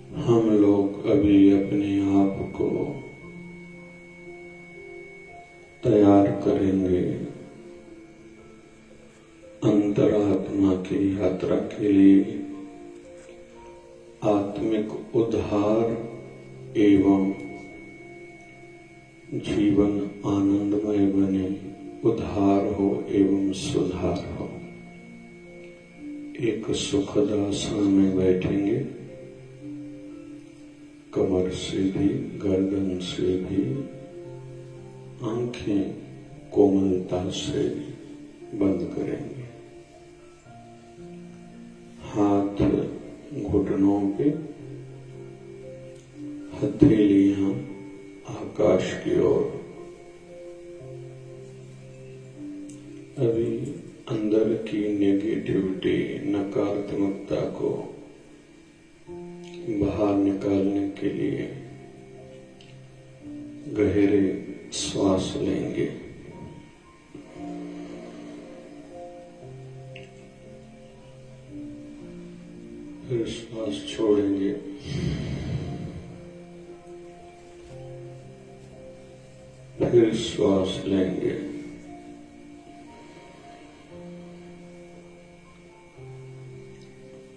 हम लोग अभी अपने आप को तैयार करेंगे अंतरात्मा की यात्रा के लिए। आत्मिक उद्धार एवं जीवन आनंदमय बने, उद्धार हो एवं सुधार हो। एक सुखद आसन में बैठेंगे, कमर से भी गर्दन से भी, आंखें कोमलता से बंद करेंगे। हाथ घुटनों पे, हथेलियां आकाश की ओर। अभी अंदर की नेगेटिविटी, नकारात्मकता को बाहर निकालने के लिए गहरे श्वास लेंगे। फिर श्वास छोड़ेंगे। फिर श्वास लेंगे।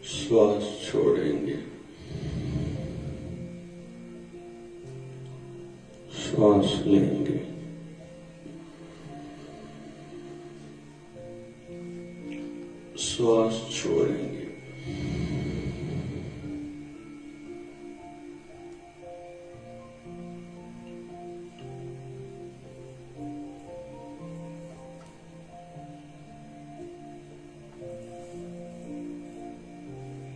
श्वास छोड़ेंगे। श्वास लेंगे। श्वास छोड़ेंगे।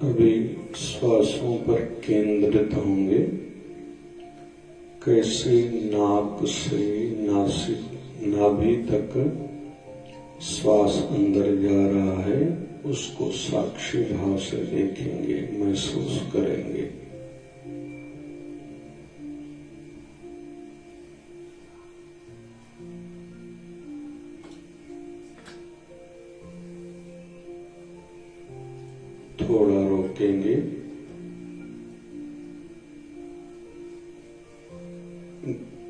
अभी श्वासों पर केंद्रित होंगे। कैसे नाक से नाभि तक श्वास अंदर जा रहा है, उसको साक्षी भाव से देखेंगे, महसूस करेंगे। थोड़ा रोकेंगे।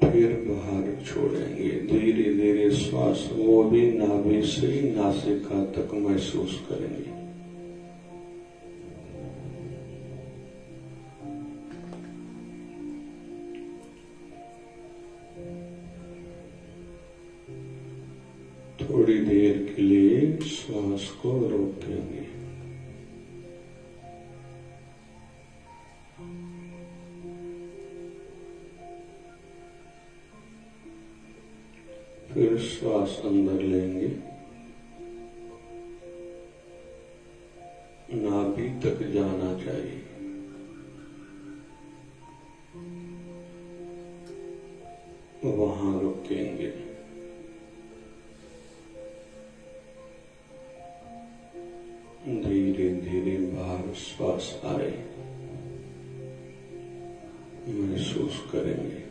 फिर बाहर छोड़ेंगे। धीरे धीरे श्वास वो भी नाभि से नासिका तक महसूस करेंगे। थोड़ी देर के लिए श्वास को रोकेंगे। फिर श्वास अंदर लेंगे। नाभि तक जाना चाहिए। वहां रुकेंगे। धीरे धीरे बाहर श्वास आए, महसूस करेंगे।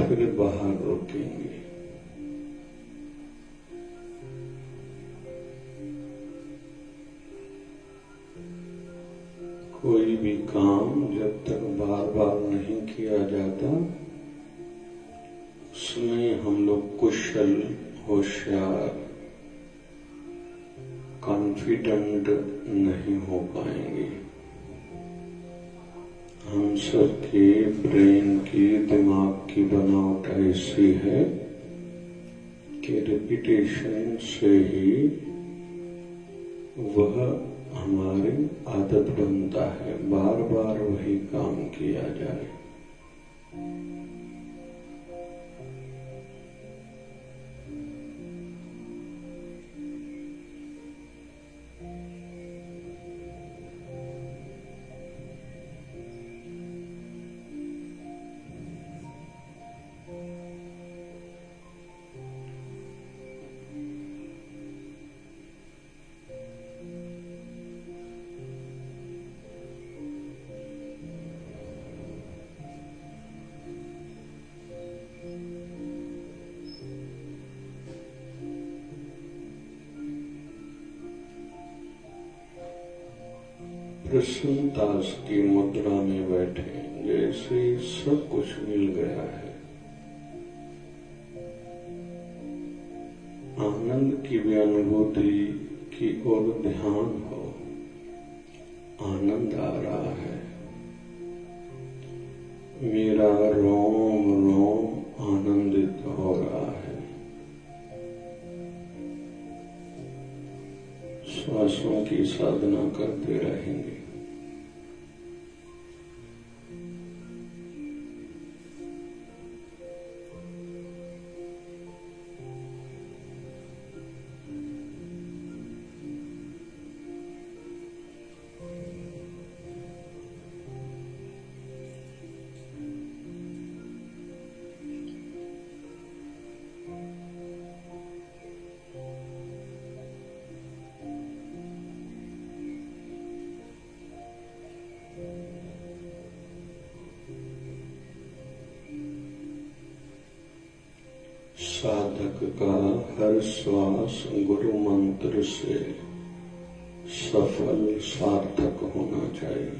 फिर बाहर रोकेंगे। कोई भी काम जब तक बार बार नहीं किया जाता, उसमें हम लोग कुशल, होशियार, कॉन्फिडेंट नहीं हो पाएंगे। हम सबके ब्रेन की, दिमाग की बनावट ऐसी है कि रिपीटेशन से ही वह हमारी आदत बनता है, बार बार वही काम किया जाए। प्रसन्नता की मुद्रा में बैठे, जैसे सब कुछ मिल गया है। आनंद की भी अनुभूति की ओर ध्यान हो। आनंद आ रहा है, मेरा रोम रोम आनंदित हो रहा है। श्वासों की साधना करते रहेंगे। साधक का हर श्वास गुरु मंत्र से सफल सार्थक होना चाहिए।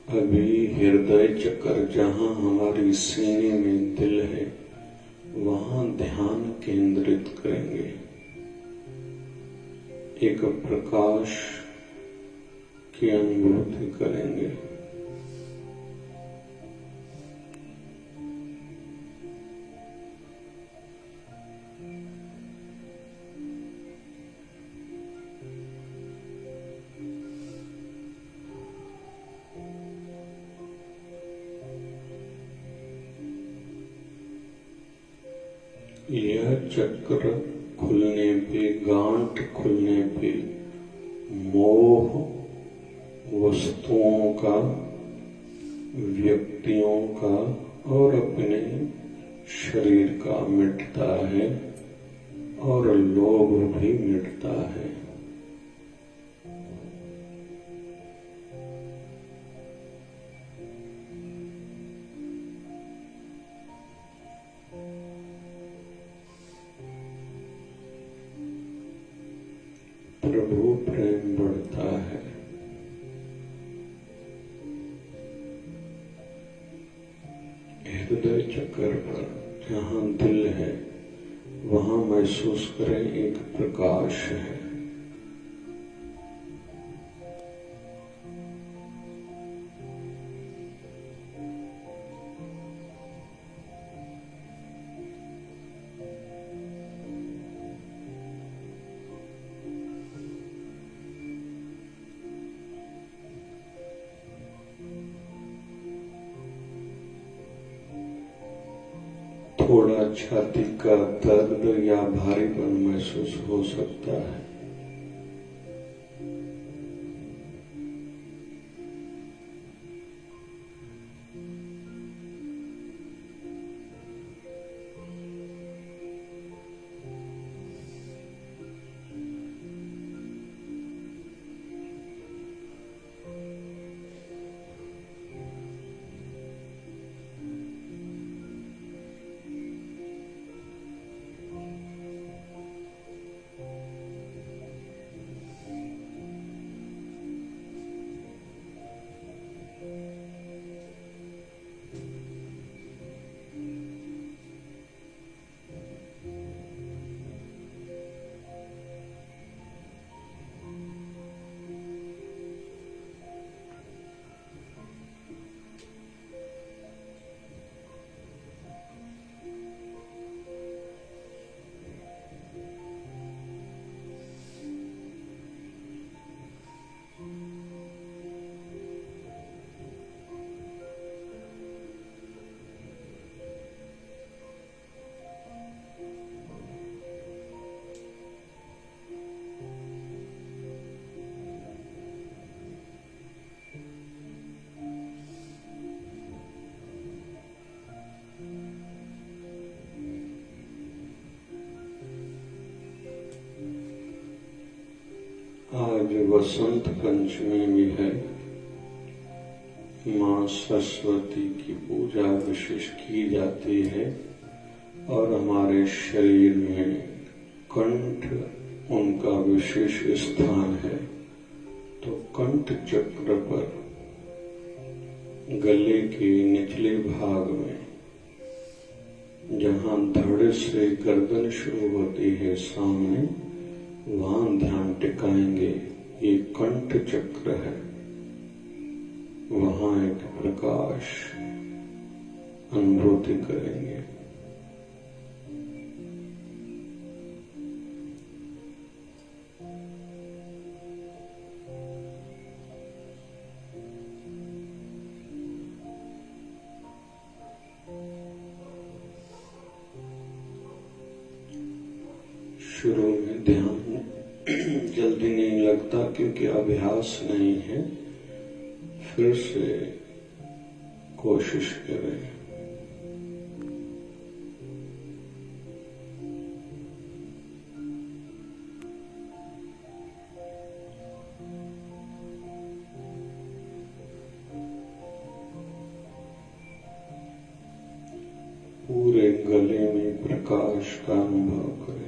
अभी हृदय चक्र, जहां हमारी सीने में दिल है, वहां ध्यान केंद्रित करेंगे। एक प्रकाश की अनुभूति करेंगे। यह चक्र खुलने पे, गांठ खुलने पे मोह वस्तुओं का, व्यक्तियों का और अपने शरीर का मिटता है और लोभ भी मिटता है। प्रभु प्रेम बढ़ता है। हृदय चक्र पर जहां दिल है, वहां महसूस करें एक प्रकाश है। थोड़ा छाती का दर्द या भारीपन महसूस हो सकता है। आज वसंत पंचमी भी है। माँ सरस्वती की पूजा विशेष की जाती है और हमारे शरीर में कंठ उनका विशेष स्थान है। तो कंठ चक्र पर गले के निचले भाग में जहाँ धड़ से गर्दन शुरू होती है सामने, वहां ध्यान टिकाएंगे। ये कंठ चक्र है, वहां एक प्रकाश अनुभूति करेंगे। शुरू में ध्यान जल्दी नहीं लगता क्योंकि अभ्यास नहीं है। फिर से कोशिश करें। पूरे गले में प्रकाश का अनुभव करें।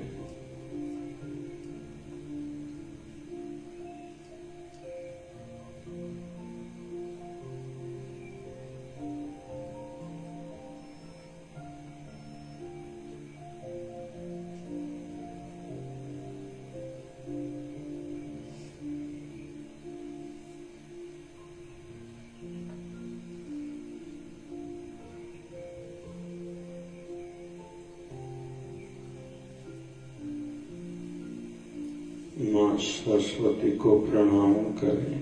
माँ सरस्वती को प्रणाम करें,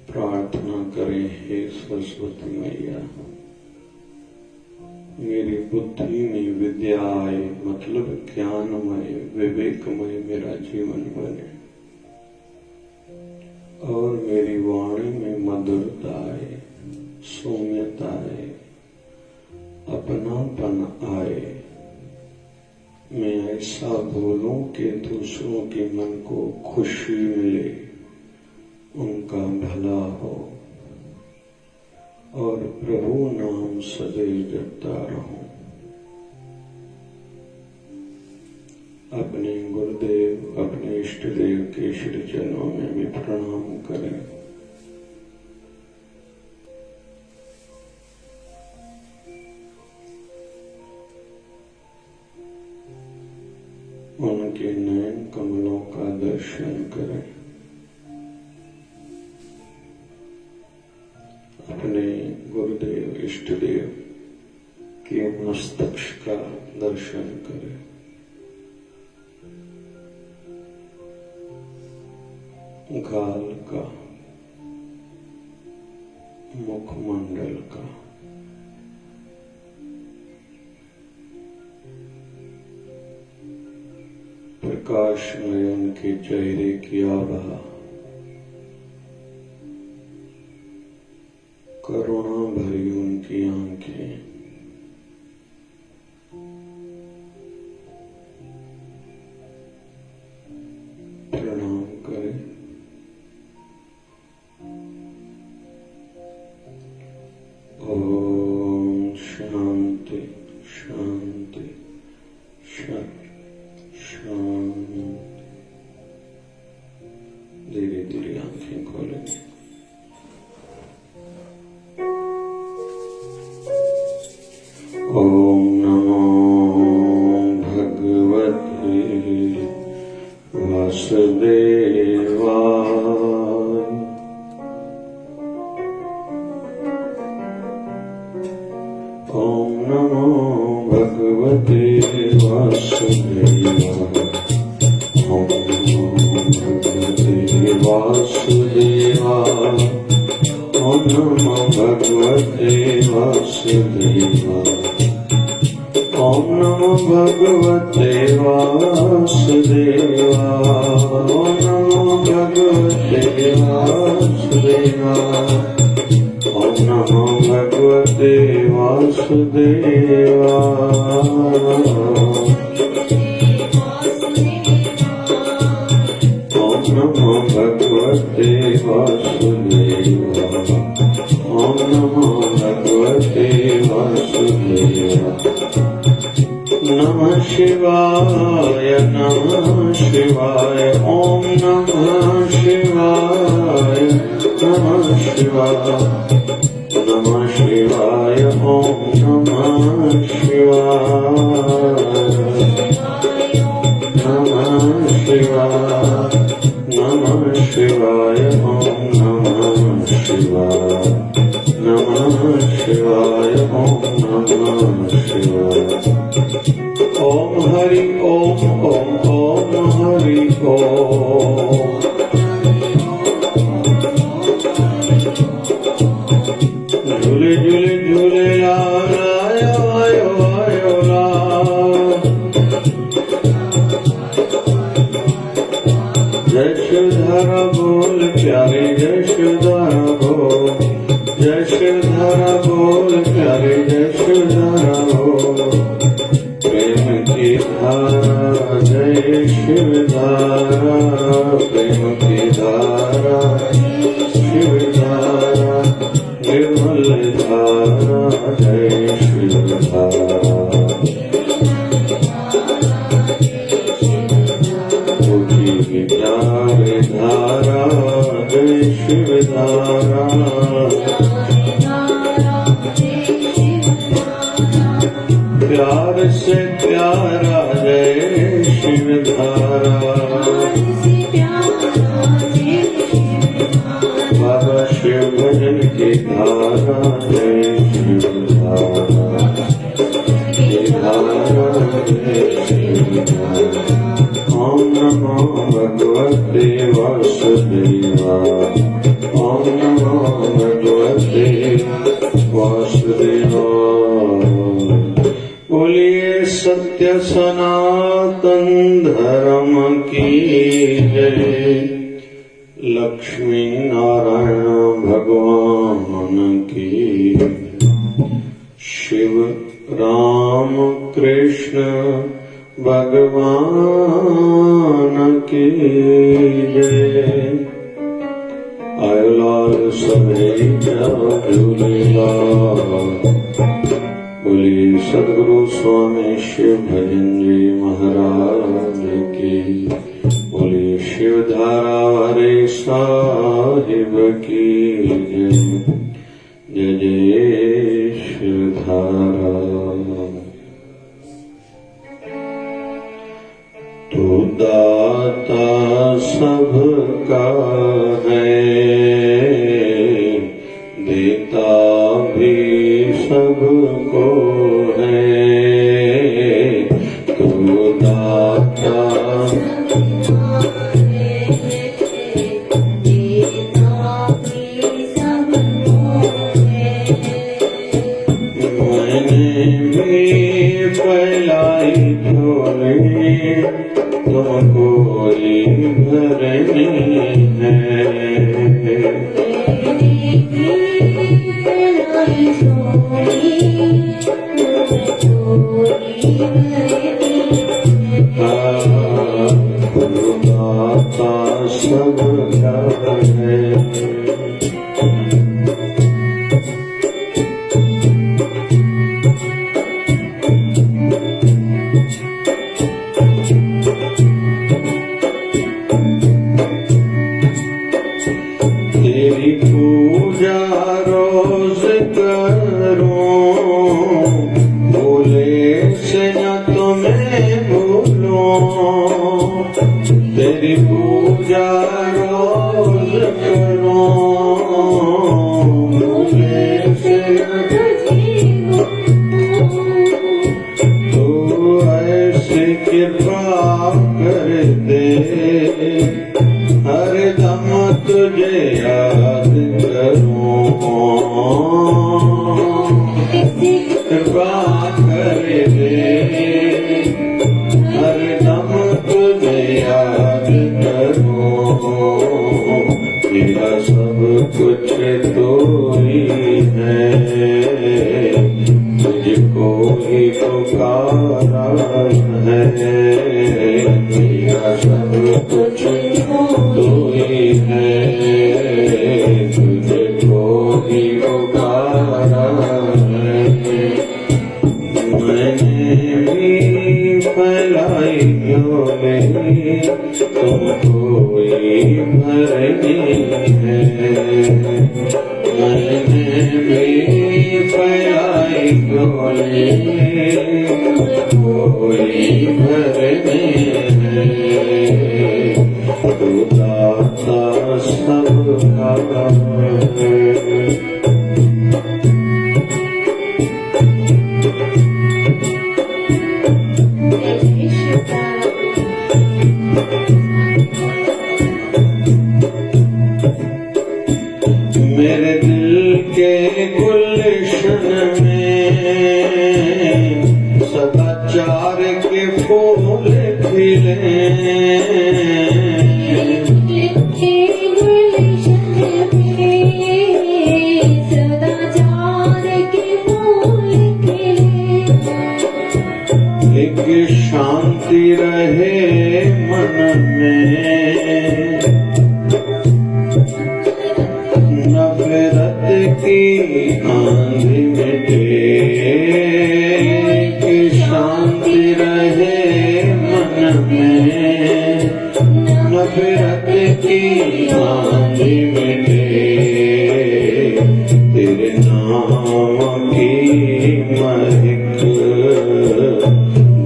प्रार्थना करें, हे सरस्वती मैया, मेरी बुद्धि में विद्या आए, मतलब ज्ञानमय विवेकमय मेरा जीवन बने और मेरी वाणी में मधुरता आए, सौम्यता आए, अपनापन आए। मैं ऐसा बोलूं कि दूसरों के मन को खुशी मिले, उनका भला हो और प्रभु नाम सदैव जपता रहूं। अपने गुरुदेव, अपने इष्ट देव के श्री चरणों में भी प्रणाम करें। उनके नयन कमलों का दर्शन करें। अपने गुरुदेव इष्ट देव के मस्तक का दर्शन करें। गाल का, मुखमंडल का, प्रकाश में उनके चेहरे की आभा, करुणा भरी उनकी आंखें, प्रणाम करें। ओम शांति शांति शांति। धीरे धीरे आंखें खोलेंगे। ओम नमो भगवते वासुदेवाय। ओम नमो भगवते वासुदेवाय। ओम वासुदेवाय। ओम नमो भगवते वासुदेवाय। ओम नमो भगवते वासुदेवाय। ओम नमो भगवते वासुदेवाय। ओम नमो भगवते वासुदेवाय। भगवते वासुदेवाय। ओम नमो भगवते वासुदेवाय। नमः शिवाय नमः शिवाय। ओम नमः शिवाय नमः शिवाय नमः शिवाय। ओम नमः शिवाय नमः शिवाय नमः शिवाय। ओम नमः शिवाय नमः शिवाय। ओम नमः शिवाय। ओम हरि ओम ओम ओम हरि ओम। झूले झूले झूले लाल आयो आयो आयो लाल। यशोधरा बोल प्यारे यशोधरा बोल। यशोधरा बोल प्यारे यशोधरा बोल। प्रेम की धारा जय शिव धारा। प्रेम की धारा शिव धारा। निर्मल धारा जय शिव धारा। बुद्धि विचार धारा जय शिव धारा। प्यार से प्यारा जय शिव धारा। बाबा शिव भजन की धारा जय शिव धारा। ये धारा जय शिव धारा। ओम नमो भगवते वासुदेवाय। ओम नमो भगवते वासुदेवाय। बोलिए सत्य सनातन धर्म की जय। लक्ष्मी नारायण भगवान की। शिव राम कृष्ण भगवान की जय। आयो लाल सभे झूलेलाल। बोलिए सद्गुरु स्वामी शिव भजन जी महाराज की। बोलिए शिव धारा वाले साहिब की जय। जय जय शिव धारा। तो दाता सबका है, देता भी सबको है। तो दाता फैलाई झोली तुमको भरनी है। दाता सबका है। तेरी पूजा रोज करूं, भूले से न तुम्हें भूलूं। तेरी पूजा रोज करूं, भूले से न तू ऐसी कृपा कर दे, हर दम तुझे याद करूं। कृपा कर दे, हर दम तुझे याद करूं। मेरा सब कुछ तो ही है, तुझको ही पुकारा है। मेरा सब कुछ तो ही भरनी है। मैंने भी फैलाई झोली झोली भरनी है। तू दाता सबका मेरे दिल के गुलशन में सदाचार के फूल खिले। एक शांति रहे मन में, नफरत की आंधी मिटे। कि शांति रहे मन में, नफरत की आंधी मिटे। तेरे नाम की महक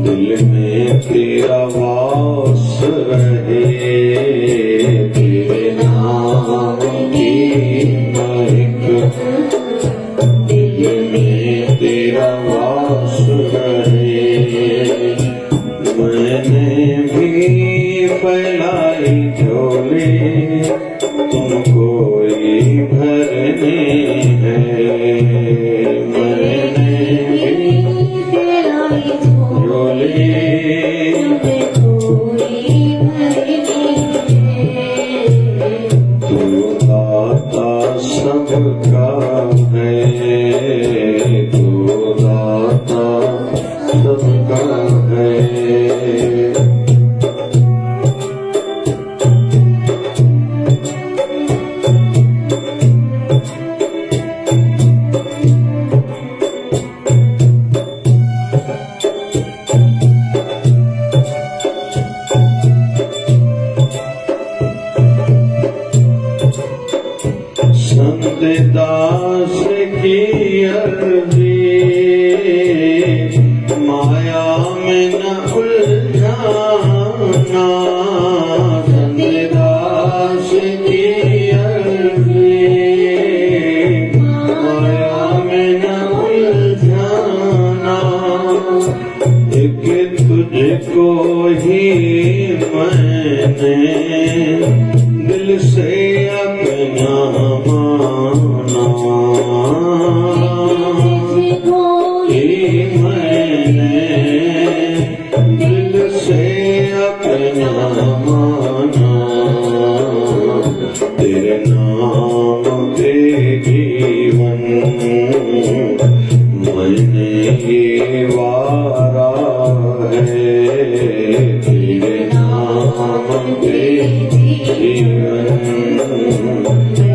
दिल में तेरा वास रहे। तेरे नाम की दिल में तेरा वास रहे। मैंने भी फैलाई झोली तुमको ही भरनी है। मैंने भी फैलाई झोली तू दाता सबका है। तू दाता सबका है। संत दास की अर्जी माया में न उलझाना। संत दास की अर्जी माया में न उलझाना। एक तुझको ही मैंने दिल से अपना माना। मैंने दिल से अपना माना। तेरे नाम के जीवन मैंने ये वारा है। तेरे नाम के जीवन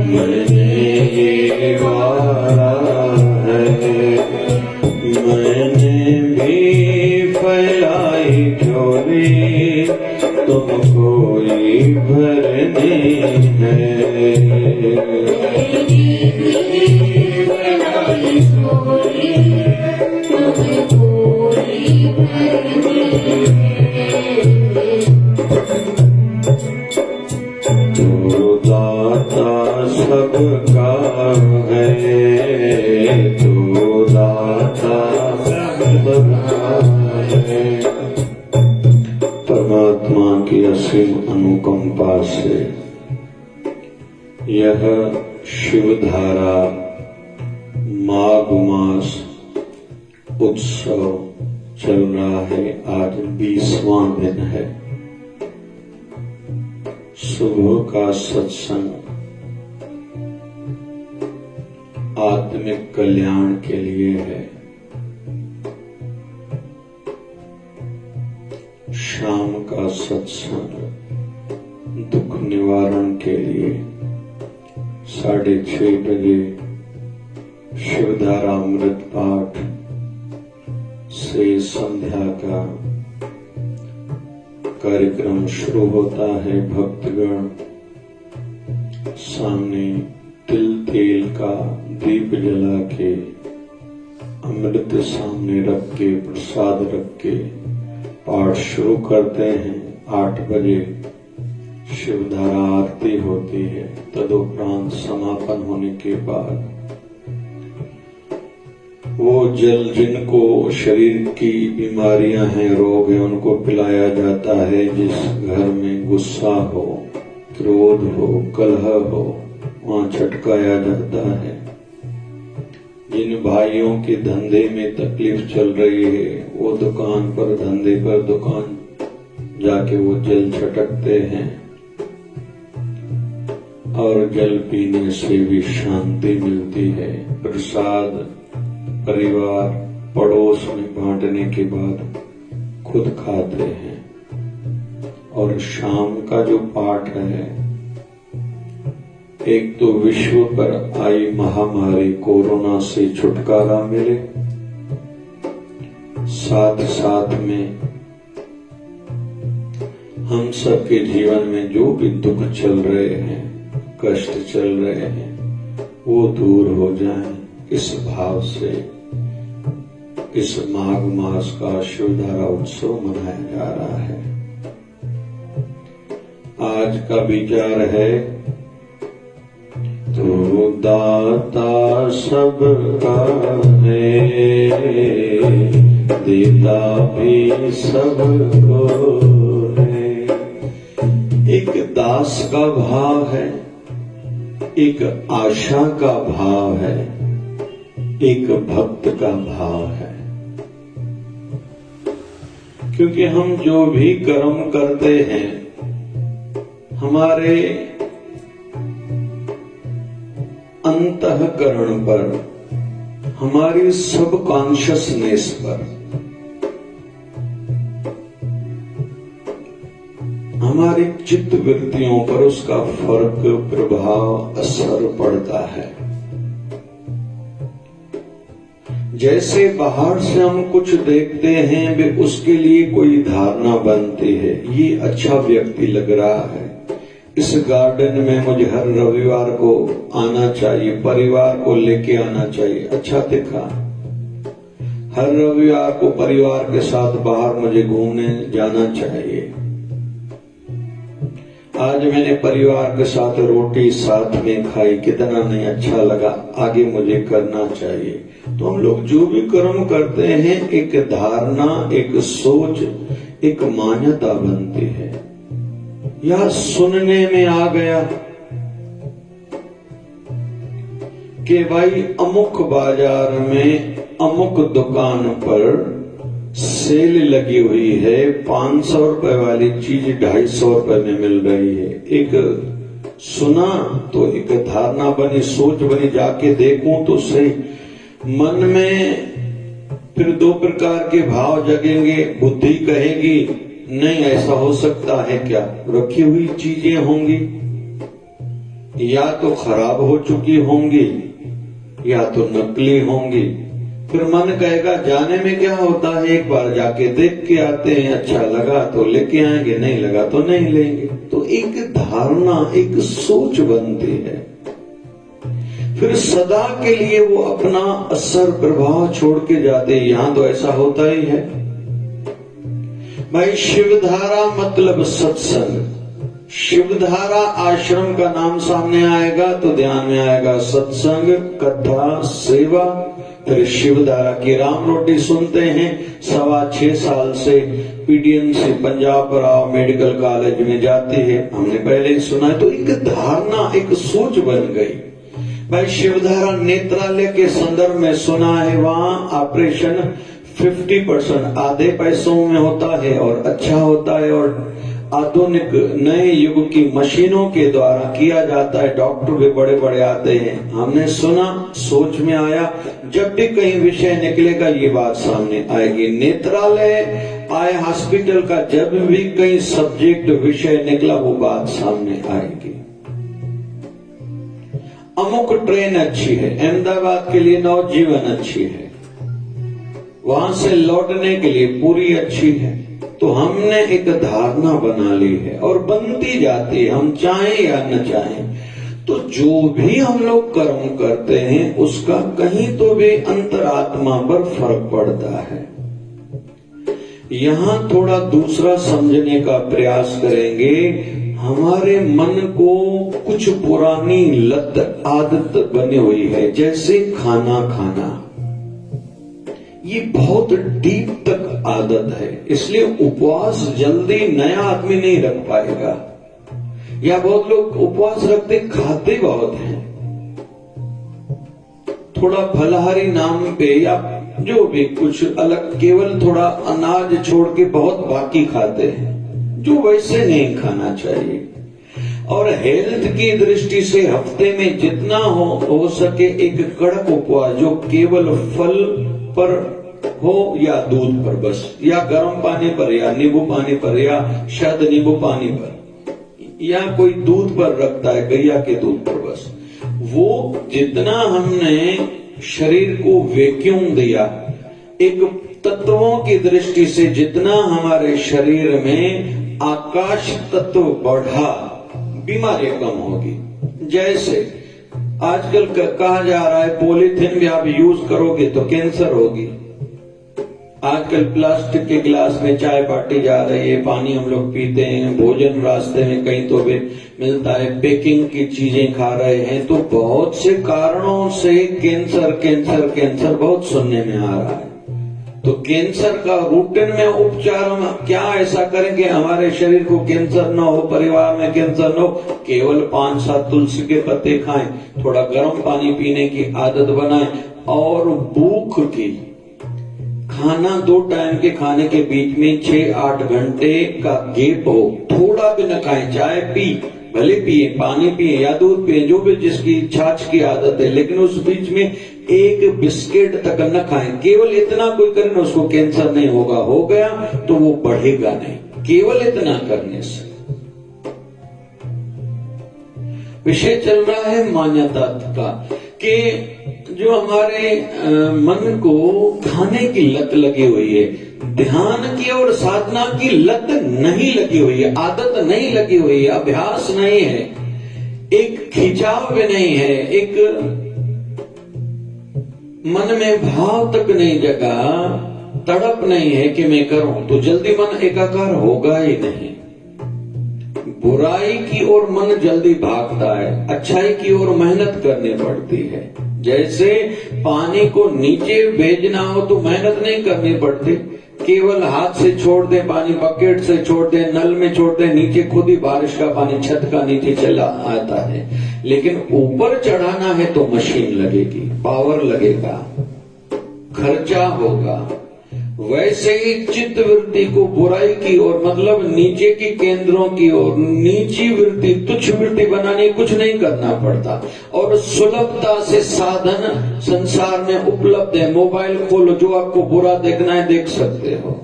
मैंने ये वारा है। मैंने भी फैलाई झोली तुमको ही भरनी है। तू दाता सबका है। तू दाता सबका है। परमात्मा की असीम अनुकंपा से यह शिवधारा माघ मास उत्सव चल रहा है। आज 20वां दिन है। सुबह का सत्संग आत्मिक कल्याण के लिए है। शाम का सत्संग दुख निवारण के लिए 6:30 बजे शिवधारा अमृत पाठ से संध्या का कार्यक्रम शुरू होता है। भक्तगण सामने तिल तेल का दीप जला के, अमृत सामने रख के, प्रसाद रख के पाठ शुरू करते हैं। 8 बजे शिवधारा आरती होती है। तदुपरांत समापन होने के बाद वो जल जिनको शरीर की बीमारियां हैं, रोग हैं, उनको पिलाया जाता है। जिस घर में गुस्सा हो, क्रोध हो, कलह हो, वहां छटकाया जाता है। जिन भाइयों के धंधे में तकलीफ चल रही है, वो दुकान पर, धंधे पर दुकान जाके वो जल छटकते हैं और जल पीने से भी शांति मिलती है। प्रसाद परिवार पड़ोस में बांटने के बाद खुद खाते हैं। और शाम का जो पाठ है, एक तो विश्व पर आई महामारी कोरोना से छुटकारा मिले, साथ साथ में हम सबके जीवन में जो भी दुख चल रहे हैं, कष्ट चल रहे हैं, वो दूर हो जाएं। इस भाव से इस माघ मास का शिवधारा उत्सव मनाया जा रहा है। आज का विचार है, तो दाता सबका है, देता भी सबको है। एक दास का भाव है, एक आशा का भाव है, एक भक्त का भाव है। क्योंकि हम जो भी कर्म करते हैं, हमारे अंतःकरण पर, हमारी सबकॉन्शियसनेस पर, हमारी चित्त वृत्तियों पर उसका फर्क, प्रभाव, असर पड़ता है। जैसे बाहर से हम कुछ देखते हैं, वे उसके लिए कोई धारणा बनती है। ये अच्छा व्यक्ति लग रहा है, इस गार्डन में मुझे हर रविवार को आना चाहिए, परिवार को लेके आना चाहिए, अच्छा दिखा। हर रविवार को परिवार के साथ बाहर मुझे घूमने जाना चाहिए। आज मैंने परिवार के साथ रोटी साथ में खाई, कितना नहीं अच्छा लगा, आगे मुझे करना चाहिए। तो हम लोग जो भी कर्म करते हैं, एक धारणा, एक सोच, एक मान्यता बनती है। या सुनने में आ गया कि भाई अमुक बाजार में, अमुक दुकान पर सेल लगी हुई है, 500 रुपए वाली चीज 250 रुपए में मिल रही है। एक सुना तो एक धारणा बनी, सोच बनी, जाके देखूं तो सही। मन में फिर 2 प्रकार के भाव जगेंगे। बुद्धि कहेगी नहीं, ऐसा हो सकता है क्या, रखी हुई चीजें होंगी, या तो खराब हो चुकी होंगी, या तो नकली होंगी। फिर मन कहेगा जाने में क्या होता है, एक बार जाके देख के आते हैं, अच्छा लगा तो लेके आएंगे, नहीं लगा तो नहीं लेंगे। तो एक धारणा, एक सोच बनती है। फिर सदा के लिए वो अपना असर, प्रभाव छोड़ के जाते हैं। यहां तो ऐसा होता ही है भाई। शिवधारा मतलब सत्संग। शिवधारा आश्रम का नाम सामने आएगा तो ध्यान में आएगा सत्संग, कथा, सेवा। फिर शिवधारा की राम रोटी सुनते हैं। 6.25 साल से PDMC Punjab Rao medical college में जाती है, हमने पहले ही सुना है। तो एक धारणा, एक सोच बन गई भाई। शिवधारा नेत्रालय के संदर्भ में सुना है, वहां ऑपरेशन 50% आधे पैसों में होता है और अच्छा होता है, और आधुनिक नए युग की मशीनों के द्वारा किया जाता है। डॉक्टर भी बड़े बड़े आते हैं। हमने सुना, सोच में आया, जब भी कहीं विषय निकलेगा ये बात सामने आएगी। नेत्रालय आय हॉस्पिटल का जब भी कहीं सब्जेक्ट, विषय निकला, वो बात सामने आएगी। अमुक ट्रेन अच्छी है, अहमदाबाद के लिए नवजीवन अच्छी है, वहां से लौटने के लिए पूरी अच्छी है। तो हमने एक धारणा बना ली है और बनती जाती है, हम चाहें या न चाहें। तो जो भी हम लोग कर्म करते हैं उसका कहीं तो भी अंतरात्मा पर फर्क पड़ता है। यहां थोड़ा दूसरा समझने का प्रयास करेंगे। हमारे मन को कुछ पुरानी लत आदत बनी हुई है, जैसे खाना खाना, ये बहुत डीप तक आदत है, इसलिए उपवास जल्दी नया आदमी नहीं रख पाएगा। या बहुत लोग उपवास रखते खाते बहुत हैं, थोड़ा फलाहारी नाम पे या जो भी कुछ अलग, केवल थोड़ा अनाज छोड़ के बहुत बाकी खाते हैं, जो वैसे नहीं खाना चाहिए। और हेल्थ की दृष्टि से हफ्ते में जितना हो सके एक कड़क उपवास, जो केवल फल पर हो या दूध पर बस, या गर्म पानी पर, या नींबू पानी पर, या शहद नींबू पानी पर, या कोई दूध पर रखता है, गैया के दूध पर बस। वो जितना हमने शरीर को वैक्यूम दिया, एक तत्वों की दृष्टि से जितना हमारे शरीर में आकाश तत्व बढ़ा, बीमारियां कम होगी। जैसे आजकल कहा जा रहा है पॉलीथीन भी आप यूज करोगे तो कैंसर होगी। आजकल प्लास्टिक के गिलास में चाय बांटी जा रही है, पानी हम लोग पीते हैं, भोजन रास्ते में कहीं तो भी मिलता है, पैकिंग की चीजें खा रहे हैं। तो बहुत से कारणों से कैंसर कैंसर कैंसर बहुत सुनने में आ रहा है। तो कैंसर का रूटीन में उपचार हम क्या ऐसा करेंगे हमारे शरीर को कैंसर न हो, परिवार में कैंसर न हो? केवल 5-7 तुलसी के पत्ते खाएं, थोड़ा गर्म पानी पीने की आदत बनाएं, और भूख की खाना 2 टाइम के खाने के बीच में 6-8 घंटे का गैप हो, थोड़ा भी न खाएं। चाय पी भले पिए, पानी पिए या दूध पिए, जो भी जिसकी छाछ की आदत है, लेकिन उस बीच में एक बिस्किट तक न खाएं। केवल इतना कोई करे ना, उसको कैंसर नहीं होगा, हो गया तो वो बढ़ेगा नहीं, केवल इतना करने से। विषय चल रहा है मान्यता का कि जो हमारे मन को खाने की लत लगी हुई है, ध्यान की और साधना की लत नहीं लगी हुई है, आदत नहीं लगी हुई है, अभ्यास नहीं है, एक खिंचाव भी नहीं है, एक मन में भाव तक नहीं जगा, तड़प नहीं है कि मैं करूं, तो जल्दी मन एकाकार होगा ही नहीं। बुराई की ओर मन जल्दी भागता है, अच्छाई की ओर मेहनत करनी पड़ती है। जैसे पानी को नीचे भेजना हो तो मेहनत नहीं करनी पड़ती, केवल हाथ से छोड़ दे पानी, बकेट से छोड़ दे, नल में छोड़ दे, नीचे खुद ही बारिश का पानी छत का नीचे चला आता है। लेकिन ऊपर चढ़ाना है तो मशीन लगेगी, पावर लगेगा, खर्चा होगा। वैसे ही चित्त वृत्ति को बुराई की ओर, मतलब नीचे की केंद्रों की ओर, नीची वृत्ति, तुच्छ वृत्ति बनाने कुछ नहीं करना पड़ता, और सुलभता से साधन संसार में उपलब्ध है। मोबाइल खोलो, जो आपको बुरा देखना है देख सकते हो।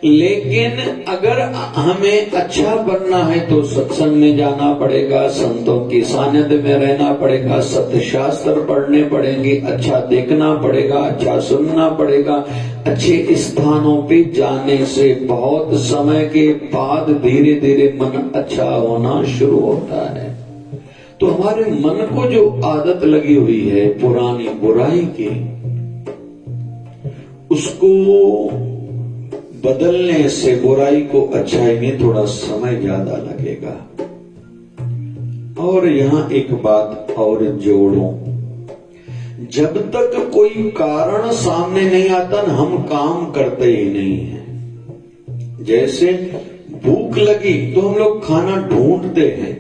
लेकिन अगर हमें अच्छा बनना है तो सत्संग में जाना पड़ेगा, संतों की सानिध्य में रहना पड़ेगा, सत्य शास्त्र पढ़ने पड़ेंगे, अच्छा देखना पड़ेगा, अच्छा सुनना पड़ेगा। अच्छे स्थानों पे जाने से बहुत समय के बाद धीरे धीरे मन अच्छा होना शुरू होता है। तो हमारे मन को जो आदत लगी हुई है पुरानी बुराई की, उसको बदलने से बुराई को अच्छाई में थोड़ा समय ज्यादा लगेगा। और यहां एक बात और जोड़ो, जब तक कोई कारण सामने नहीं आता ना, हम काम करते ही नहीं है। जैसे भूख लगी तो हम लोग खाना ढूंढते हैं,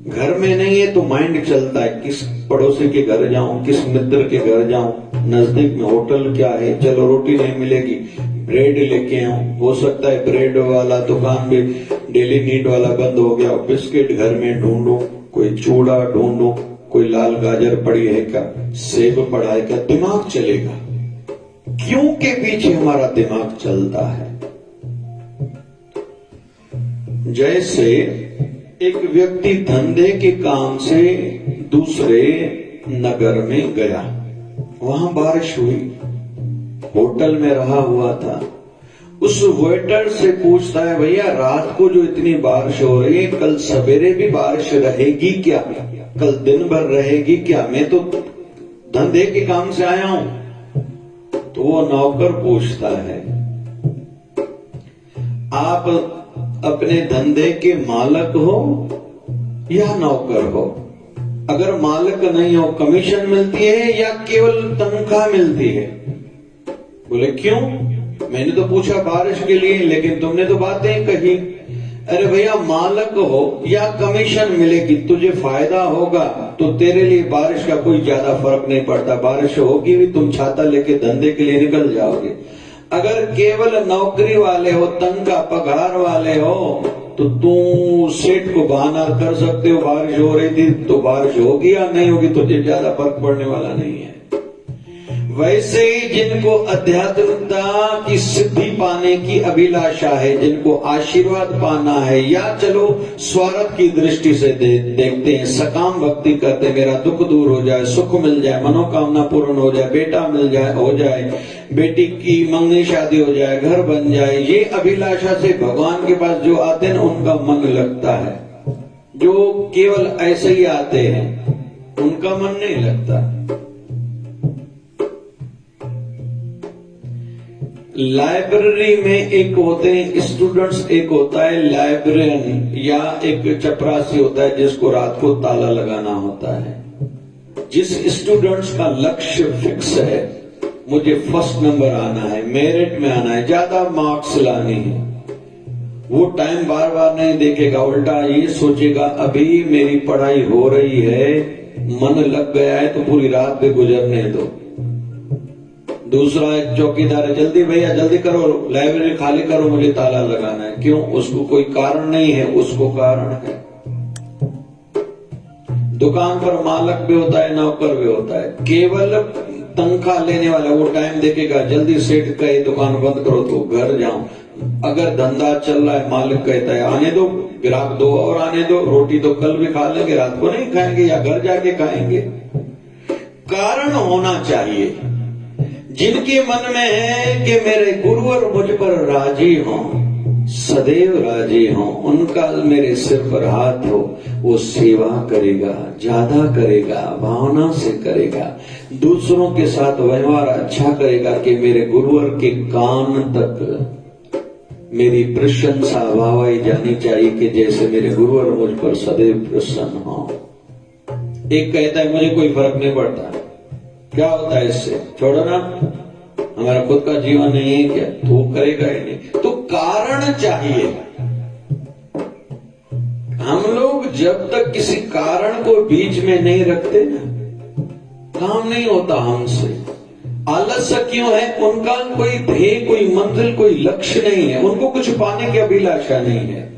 घर में नहीं है तो माइंड चलता है, किस पड़ोसी के घर जाऊं, किस मित्र के घर जाऊं, नजदीक में होटल क्या है, चलो रोटी नहीं मिलेगी ब्रेड लेके आऊं। हो सकता है ब्रेड वाला दुकान भी डेली नीड वाला बंद हो गया, बिस्किट घर में ढूंढो, कोई चूड़ा ढूंढो, कोई लाल गाजर पड़ी है क्या, सेब पड़ा है क्या, दिमाग चलेगा। क्यों के पीछे हमारा दिमाग चलता है। जैसे एक व्यक्ति धंधे के काम से दूसरे नगर में गया, वहां बारिश हुई, होटल में रहा हुआ था, उस वेटर से पूछता है, भैया रात को जो इतनी बारिश हो रही है, कल सवेरे भी बारिश रहेगी क्या? कल दिन भर रहेगी क्या? मैं तो धंधे के काम से आया हूं। तो वो नौकर पूछता है, आप अपने धंधे के मालक हो या नौकर हो? अगर मालक नहीं हो, कमीशन मिलती है या केवल तनख्वाह मिलती है? बोले क्यों? मैंने तो पूछा बारिश के लिए, लेकिन तुमने तो बातें कही। अरे भैया, मालक हो या कमीशन मिलेगी, तुझे फायदा होगा तो तेरे लिए बारिश का कोई ज्यादा फर्क नहीं पड़ता। बारिश होगी भी, तुम छाता लेके धंधे के लिए निकल जाओगे। अगर केवल नौकरी वाले हो, तनख्वाह पगार वाले हो, तो तू सेठ को बहाना कर सकते हो, बारिश हो रही थी तो बारिश होगी या नहीं होगी, तुझे ज्यादा फर्क पड़ने वाला नहीं है। वैसे ही जिनको अध्यात्मता की सिद्धि पाने की अभिलाषा है, जिनको आशीर्वाद पाना है, या चलो स्वार्थ की दृष्टि से देखते हैं, सकाम भक्ति करते, मेरा दुख दूर हो जाए, सुख मिल जाए, मनोकामना पूर्ण हो जाए, बेटा मिल जाए, हो जाए, बेटी की मंगनी शादी हो जाए, घर बन जाए, ये अभिलाषा से भगवान के पास जो आते हैं उनका मन लगता है। जो केवल ऐसे ही आते हैं उनका मन नहीं लगता। लाइब्रेरी में एक होते हैं स्टूडेंट्स, एक होता है लाइब्रेरियन या एक चपरासी होता है जिसको रात को ताला लगाना होता है। जिस स्टूडेंट्स का लक्ष्य फिक्स है, मुझे फर्स्ट नंबर आना है, मेरिट में आना है, ज्यादा मार्क्स लाने हैं, वो टाइम बार बार नहीं देखेगा, उल्टा ये सोचेगा अभी मेरी पढ़ाई हो रही है, मन लग गया है तो पूरी रात पे गुजरने दो। दूसरा एक चौकीदार है, जल्दी भैया जल्दी करो, लाइब्रेरी खाली करो, मुझे ताला लगाना है। क्यों? उसको कोई कारण नहीं है, उसको कारण है। दुकान पर मालक भी होता है, नौकर भी होता है। केवल तनख्वाह लेने वाला वो टाइम देखेगा, जल्दी सेठ का ये दुकान बंद करो तो घर जाऊं। अगर धंधा चल रहा है, मालिक कहता है आने दो, ग्राहक दो और आने दो, रोटी तो कल भी खा लेंगे, रात को नहीं खाएंगे या घर जाके खाएंगे। कारण होना चाहिए। जिनके मन में है कि मेरे गुरुवर मुझ पर राजी हों, सदैव राजी हों, उनका मेरे सिर पर हाथ हो, वो सेवा करेगा, ज्यादा करेगा, भावना से करेगा, दूसरों के साथ व्यवहार अच्छा करेगा कि मेरे गुरुवर के कान तक मेरी प्रशंसा वाहवाही जानी चाहिए कि जैसे मेरे गुरुवर मुझ पर सदैव प्रसन्न हो। एक कहता है मुझे कोई फर्क नहीं पड़ता, क्या होता है इससे, छोड़ो ना, हमारा खुद का जीवन नहीं है क्या, तो करेगा ही नहीं। तो कारण चाहिए। हम लोग जब तक किसी कारण को बीच में नहीं रखते ना, काम नहीं होता हमसे। आलस्य क्यों है? उनका कोई ध्येय, कोई मंजिल, कोई लक्ष्य नहीं है, उनको कुछ पाने की अभिलाषा नहीं है,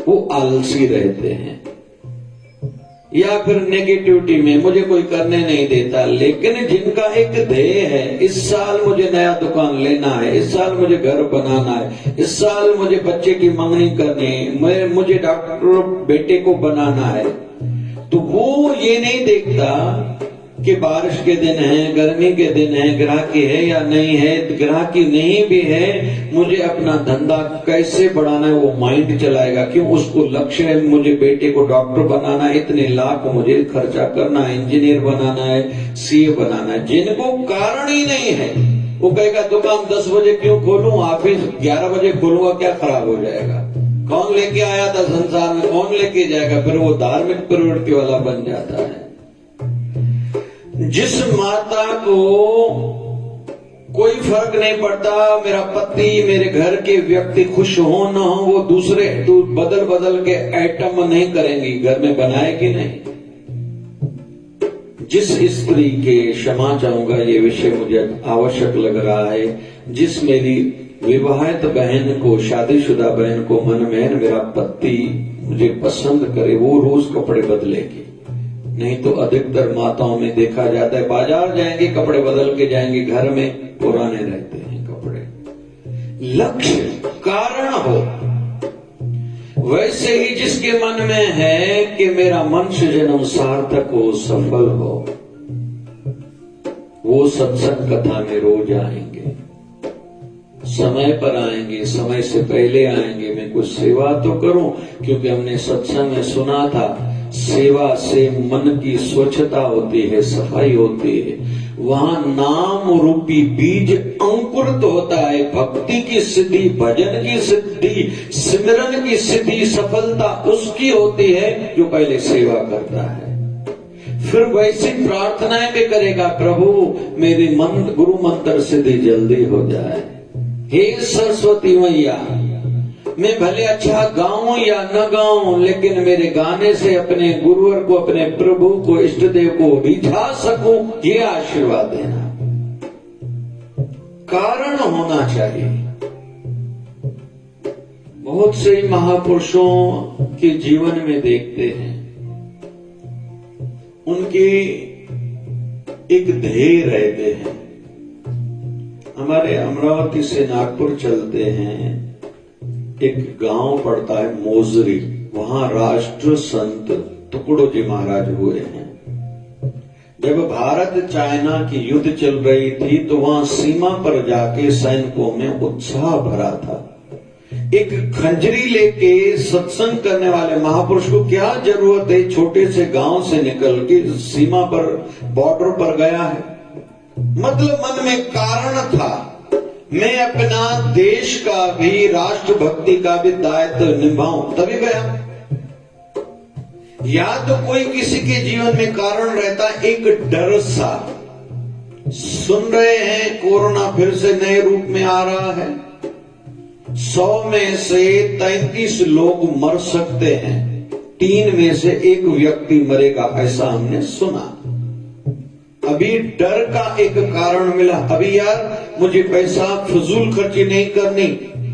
वो आलसी रहते हैं। या फिर नेगेटिविटी में मुझे कोई करने नहीं देता। लेकिन जिनका एक ध्येय है, इस साल मुझे नया दुकान लेना है, इस साल मुझे घर बनाना है, इस साल मुझे बच्चे की मंगनी करनी है, मुझे डॉक्टर बेटे को बनाना है, तो वो ये नहीं देखता कि बारिश के दिन है, गर्मी के दिन है, ग्राहकी है या नहीं है। ग्राहकी नहीं भी है, मुझे अपना धंधा कैसे बढ़ाना है वो माइंड चलाएगा। क्यों? उसको लक्ष्य है, मुझे बेटे को डॉक्टर बनाना है, इतने लाख मुझे खर्चा करना है, इंजीनियर बनाना है, सीए बनाना है। जिनको कारण ही नहीं है, वो कहेगा दुकान 10 बजे क्यों खोलूं, ऑफिस 11 बजे खोलूंगा, क्या खराब हो जाएगा, कौन लेके आया था संसार में, कौन लेके जाएगा। फिर वो धार्मिक प्रवृत्ति वाला बन जाता है। जिस माता को कोई फर्क नहीं पड़ता मेरा पति, मेरे घर के व्यक्ति खुश हो न हो, वो दूसरे बदल बदल के आइटम नहीं करेंगी, घर में बनाएगी नहीं। जिस स्त्री के, क्षमा चाहूंगा ये विषय मुझे आवश्यक लग रहा है, जिस मेरी विवाहित बहन को, शादीशुदा बहन को मन में मेरा पति मुझे पसंद करे, वो रोज कपड़े बदलेगी। नहीं तो अधिकतर माताओं में देखा जाता है, बाजार जाएंगे कपड़े बदल के जाएंगे, घर में पुराने रहते हैं कपड़े। लक्ष्य कारण हो। वैसे ही जिसके मन में है कि मेरा मनुष्य जन्म सार्थक हो, सफल हो, वो सत्संग कथा में रोज आएंगे, समय पर आएंगे, समय से पहले आएंगे, मैं कुछ सेवा तो करूं, क्योंकि हमने सत्संग में सुना था सेवा से मन की स्वच्छता होती है, सफाई होती है। वहां नाम रूपी बीज अंकुरित होता है। भक्ति की सिद्धि, भजन की सिद्धि, सिमरन की सिद्धि, सफलता उसकी होती है जो पहले सेवा करता है। फिर वैसी प्रार्थनाएं भी करेगा, प्रभु मेरी गुरु मंत्र सिद्धि जल्दी हो जाए। हे सरस्वती मैया, मैं भले अच्छा गाऊं या न गाऊं, लेकिन मेरे गाने से अपने गुरुवर को, अपने प्रभु को, इष्ट देव को रिझा सकूं, ये आशीर्वाद देना। कारण होना चाहिए। बहुत से महापुरुषों के जीवन में देखते हैं, उनके एक ध्येय रहते हैं। हमारे अमरावती से नागपुर चलते हैं, एक गांव पड़ता है मोजरी, वहां राष्ट्र संत टुकड़ो जी महाराज हुए हैं। जब भारत चाइना की युद्ध चल रही थी तो वहां सीमा पर जाके सैनिकों में उत्साह भरा था। एक खंजरी लेके सत्संग करने वाले महापुरुष को क्या जरूरत है, छोटे से गांव से निकल के सीमा पर, बॉर्डर पर गया है। मतलब मन में कारण था, मैं अपना देश का भी, राष्ट्र भक्ति का भी दायित्व निभाऊं, तभी गया। या तो कोई किसी के जीवन में कारण रहता, एक डर सा। सुन रहे हैं कोरोना फिर से नए रूप में आ रहा है, 100 में से 33 लोग मर सकते हैं, 3 में से 1 व्यक्ति मरेगा, ऐसा हमने सुना। अभी डर का एक कारण मिला, अभी यार मुझे पैसा फजूल खर्ची नहीं करनी,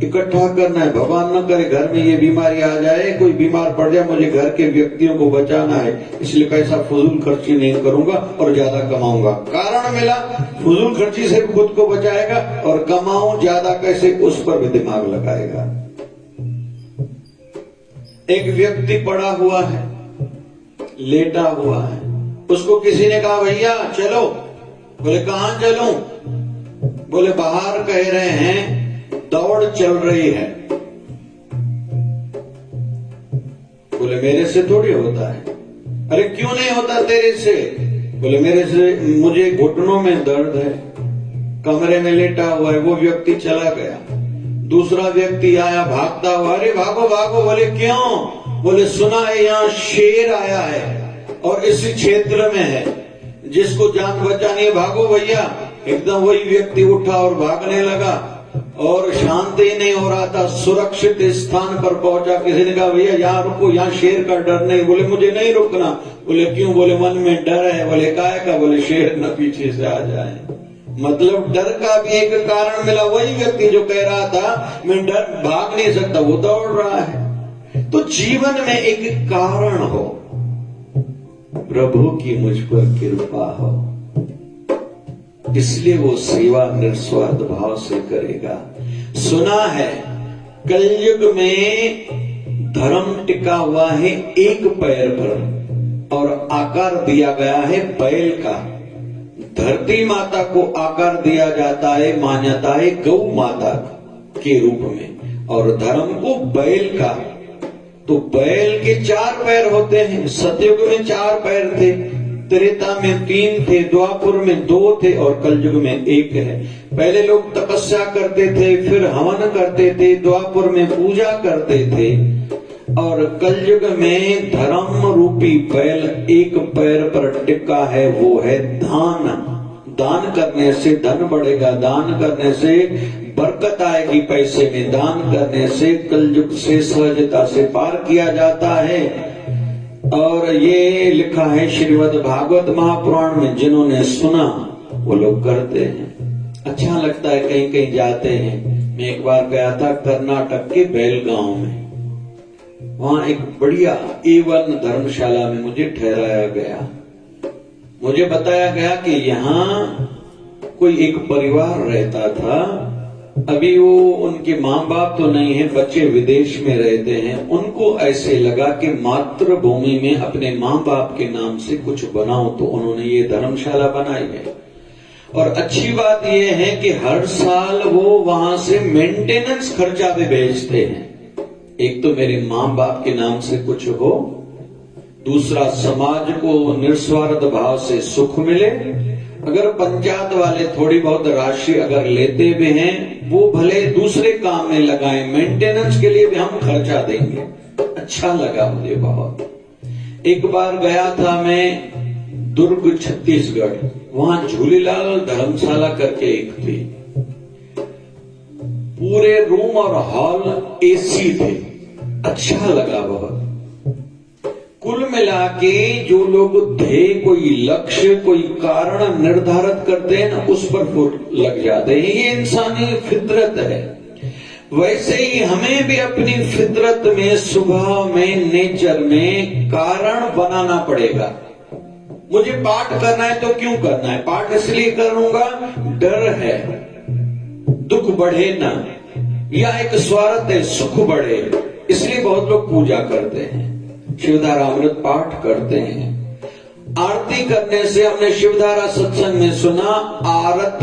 इकट्ठा करना है। भगवान न करे घर में ये बीमारी आ जाए, कोई बीमार पड़ जाए, मुझे घर के व्यक्तियों को बचाना है, इसलिए पैसा फजूल खर्ची नहीं करूंगा और ज्यादा कमाऊंगा। कारण मिला, फजूल खर्ची से खुद को बचाएगा और कमाऊं ज्यादा कैसे, उस पर भी दिमाग लगाएगा। एक व्यक्ति पड़ा हुआ है, लेटा हुआ है, उसको किसी ने कहा भैया चलो, बोले कहां चलूं? बोले बाहर कह रहे हैं दौड़ चल रही है। बोले मेरे से थोड़ी होता है। अरे क्यों नहीं होता तेरे से? बोले मेरे से, मुझे घुटनों में दर्द है, कमरे में लेटा हुआ है। वो व्यक्ति चला गया। दूसरा व्यक्ति आया भागता हुआ, अरे भागो भागो। बोले क्यों? बोले सुना है यहाँ शेर आया है और इसी क्षेत्र में है, जिसको जान बचानी है, भागो भैया। एकदम वही व्यक्ति उठा और भागने लगा और शांति नहीं हो रहा था, सुरक्षित स्थान पर पहुंचा। किसी ने कहा भैया यहाँ रुको, यहाँ शेर का डर नहीं। बोले मुझे नहीं रुकना। बोले क्यों? बोले मन में डर है। बोले काहे का? बोले शेर न पीछे से आ जाए। मतलब डर का भी एक कारण मिला। वही व्यक्ति जो कह रहा था मैं डर भाग नहीं सकता, वो दौड़ रहा है। तो जीवन में एक कारण हो, प्रभु की मुझ पर कृपा हो, इसलिए वो सेवा निस्वार्थ भाव से करेगा। सुना है कलयुग में धर्म टिका हुआ है एक पैर पर और आकार दिया गया है बैल का। धरती माता को आकार दिया जाता है, मान्यता है गौ माता के रूप में, और धर्म को बैल का। तो बैल के 4 पैर होते हैं। सतयुग में 4 पैर थे, त्रेता में 3 थे, द्वापर में 2 थे और कलयुग में 1 है। पहले लोग तपस्या करते थे, फिर हवन करते थे, द्वापर में पूजा करते थे, और कलयुग में धर्म रूपी बैल एक पैर पर टिका है, वो है दान। दान करने से धन बढ़ेगा, दान करने से बरकत आएगी पैसे में, दान करने से कलयुग से सहजता से पार किया जाता है। और ये लिखा है श्रीमद् भागवत महापुराण में, जिन्होंने सुना वो लोग करते हैं। अच्छा लगता है, कहीं कहीं जाते हैं। मैं एक बार गया था कर्नाटक के बेलगांव में, वहां एक बढ़िया A1 धर्मशाला में मुझे ठहराया गया। मुझे बताया गया कि यहाँ कोई एक परिवार रहता था। अभी वो उनके माँ बाप तो नहीं है, बच्चे विदेश में रहते हैं। उनको ऐसे लगा कि मातृभूमि में अपने माँ बाप के नाम से कुछ बनाओ, तो उन्होंने ये धर्मशाला बनाई है। और अच्छी बात यह है कि हर साल वो वहां से मेंटेनेंस खर्चा भी भेजते हैं। एक तो मेरे मां बाप के नाम से कुछ हो, दूसरा समाज को निस्वार्थ भाव से सुख मिले। अगर पंचायत वाले थोड़ी बहुत राशि अगर लेते भी हैं, वो भले दूसरे काम में लगाएं, मेंटेनेंस के लिए भी हम खर्चा देंगे। अच्छा लगा मुझे बहुत। एक बार गया था मैं दुर्ग छत्तीसगढ़, वहां झूलेलाल धर्मशाला करके एक थी, पूरे रूम और हॉल एसी थे, अच्छा लगा बहुत। कुल मिला के जो लोग ध्येय, कोई लक्ष्य, कोई कारण निर्धारित करते हैं ना, उस पर फुट लग जाते हैं। ये इंसानी फितरत है। वैसे ही हमें भी अपनी फितरत में, स्वभाव में, नेचर में कारण बनाना पड़ेगा। मुझे पाठ करना है तो क्यों करना है? पाठ इसलिए करूंगा, डर है दुख बढ़े ना, या एक स्वार्थ है सुख बढ़े, इसलिए बहुत लोग पूजा करते हैं, शिवधारा अमृत पाठ करते हैं। आरती करने से हमने शिवधारा सत्संग में सुना, आरत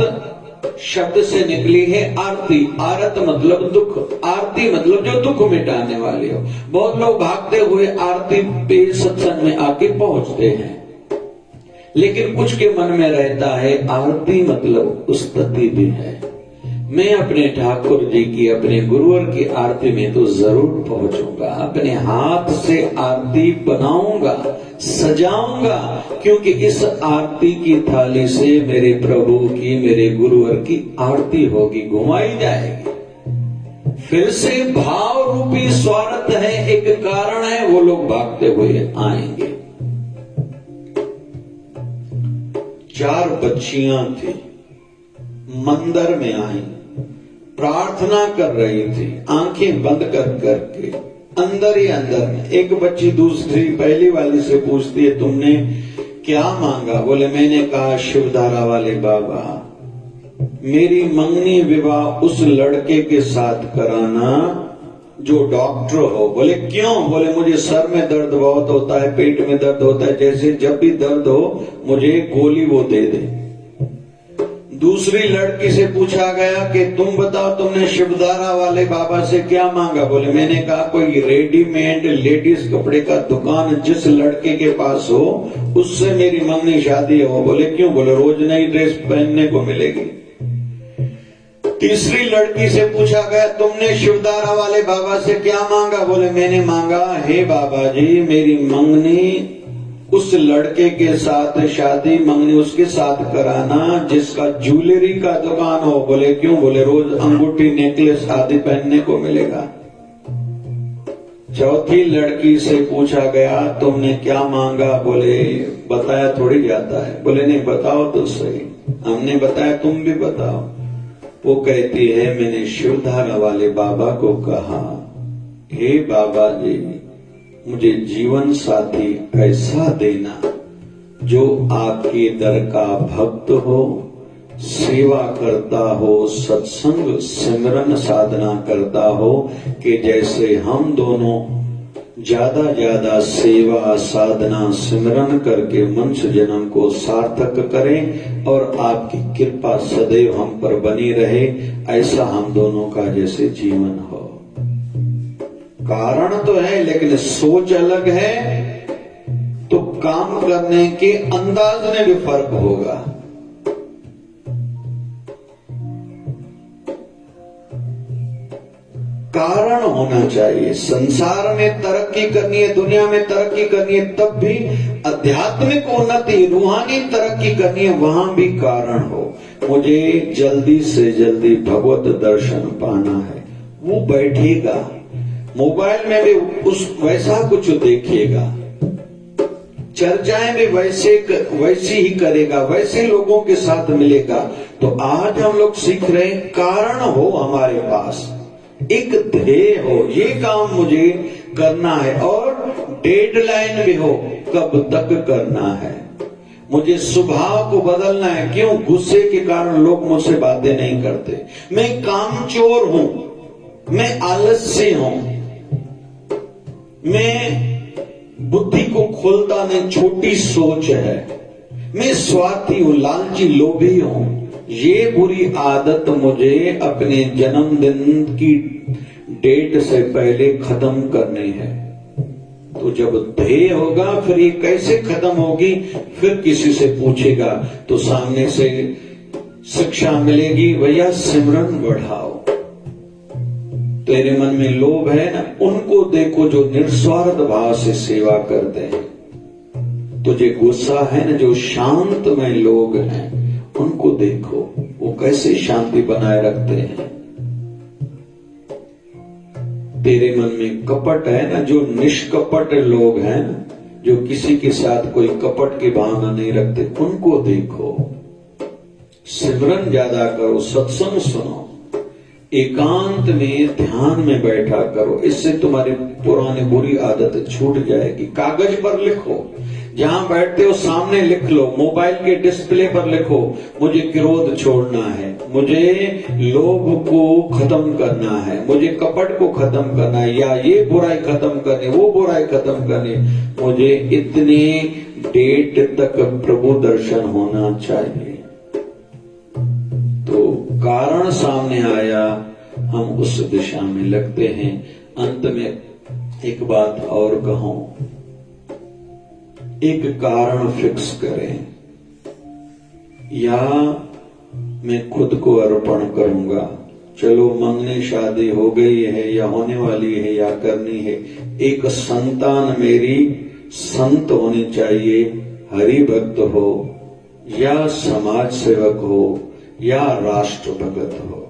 शब्द से निकली है आरती। आरत मतलब दुख, आरती मतलब जो दुख मिटाने वाली हो। बहुत लोग भागते हुए आरती पे सत्संग में आके पहुंचते हैं, लेकिन कुछ के मन में रहता है आरती मतलब उस्तति भी है। मैं अपने ठाकुर जी की, अपने गुरुवर की आरती में तो जरूर पहुंचूंगा, अपने हाथ से आरती बनाऊंगा, सजाऊंगा, क्योंकि इस आरती की थाली से मेरे प्रभु की, मेरे गुरुवर की आरती होगी, घुमाई जाएगी। फिर से भाव रूपी स्वार्थ है, एक कारण है, वो लोग भागते हुए आएंगे। 4 बच्चियां थी, मंदिर में आई, प्रार्थना कर रही थी, आंखें बंद कर करके, अंदर ही अंदर में। एक बच्ची दूसरी पहली वाली से पूछती है, तुमने क्या मांगा? बोले मैंने कहा शिवधारा वाले बाबा, मेरी मंगनी विवाह उस लड़के के साथ कराना जो डॉक्टर हो। बोले क्यों? बोले मुझे सर में दर्द बहुत होता है, पेट में दर्द होता है, जैसे जब भी दर्द हो मुझे गोली वो दे दे। दूसरी लड़की से पूछा गया कि तुम बताओ तुमने शिवधारा वाले बाबा से क्या मांगा? बोले मैंने कहा कोई रेडीमेड लेडीज कपड़े का दुकान जिस लड़के के पास हो उससे मेरी मंगनी शादी हो। बोले क्यों? बोले रोज नई ड्रेस पहनने को मिलेगी। तीसरी लड़की से पूछा गया तुमने शिवधारा वाले बाबा से क्या मांगा? बोले मैंने मांगा हे बाबा जी मेरी मंगनी उस लड़के के साथ शादी, मंगनी उसके साथ कराना जिसका ज्वेलरी का दुकान हो। बोले क्यों? बोले रोज अंगूठी नेकलेस आदि पहनने को मिलेगा। चौथी लड़की से पूछा गया तुमने क्या मांगा? बोले बताया थोड़ी जाता है। बोले नहीं बताओ तो सही, हमने बताया तुम भी बताओ। वो कहती है मैंने शिवधारा वाले बाबा को कहा हे बाबा जी मुझे जीवन साथी ऐसा देना जो आपके दर का भक्त हो, सेवा करता हो, सत्संग सिमरन साधना करता हो, कि जैसे हम दोनों ज्यादा सेवा साधना सिमरन करके मनुष्य जन्म को सार्थक करें और आपकी कृपा सदैव हम पर बनी रहे, ऐसा हम दोनों का जैसे जीवन हो। कारण तो है लेकिन सोच अलग है, तो काम करने के अंदाज में भी फर्क होगा। कारण होना चाहिए। संसार में तरक्की करनी है, दुनिया में तरक्की करनी है, तब भी आध्यात्मिक उन्नति, रूहानी तरक्की करनी है, वहां भी कारण हो। मुझे जल्दी से जल्दी भगवत दर्शन पाना है, वो बैठेगा मोबाइल में भी वैसा कुछ देखिएगा, चर्चाएं भी वैसी ही करेगा, वैसे लोगों के साथ मिलेगा। तो आज हम लोग सीख रहे हैं कारण हो हमारे पास, एक ध्येय हो, ये काम मुझे करना है और डेडलाइन भी हो, कब तक करना है। मुझे स्वभाव को बदलना है। क्यों? गुस्से के कारण लोग मुझसे बातें नहीं करते। मैं कामचोर हूं, मैं आलस्य हूं, मैं बुद्धि को खोलता नहीं, छोटी सोच है, मैं स्वार्थी हूं, लालची, लोभी हूं। ये बुरी आदत मुझे अपने जन्मदिन की डेट से पहले खत्म करनी है। तो जब ध्येय होगा फिर ये कैसे खत्म होगी, फिर किसी से पूछेगा तो सामने से शिक्षा मिलेगी, भैया सिमरन बढ़ाओ। तेरे मन में लोभ है ना, उनको देखो जो निस्वार्थ भाव से सेवा करते हैं। तुझे गुस्सा है ना, जो शांतमय लोग हैं उनको देखो, वो कैसे शांति बनाए रखते हैं। तेरे मन में कपट है ना, जो निष्कपट लोग हैं, जो किसी के साथ कोई कपट की भावना नहीं रखते, उनको देखो। सिमरन ज्यादा करो, सत्संग सुनो, एकांत में ध्यान में बैठा करो। इससे तुम्हारी पुरानी बुरी आदत छूट जाएगी। कागज पर लिखो, जहां बैठते हो सामने लिख लो, मोबाइल के डिस्प्ले पर लिखो, मुझे क्रोध छोड़ना है, मुझे लोभ को खत्म करना है, मुझे कपट को खत्म करना है, या ये बुराई खत्म करनी, वो बुराई खत्म करनी, मुझे इतनी डेट तक प्रभु दर्शन होना चाहिए। तो कारण सामने आया, हम उस दिशा में लगते हैं। अंत में एक बात और कहूं, एक कारण फिक्स करें, या मैं खुद को अर्पण करूंगा, चलो मंगनी शादी हो गई है या होने वाली है या करनी है, एक संतान मेरी संत होनी चाहिए, हरि भक्त हो या समाज सेवक हो या राष्ट्र भगत हो।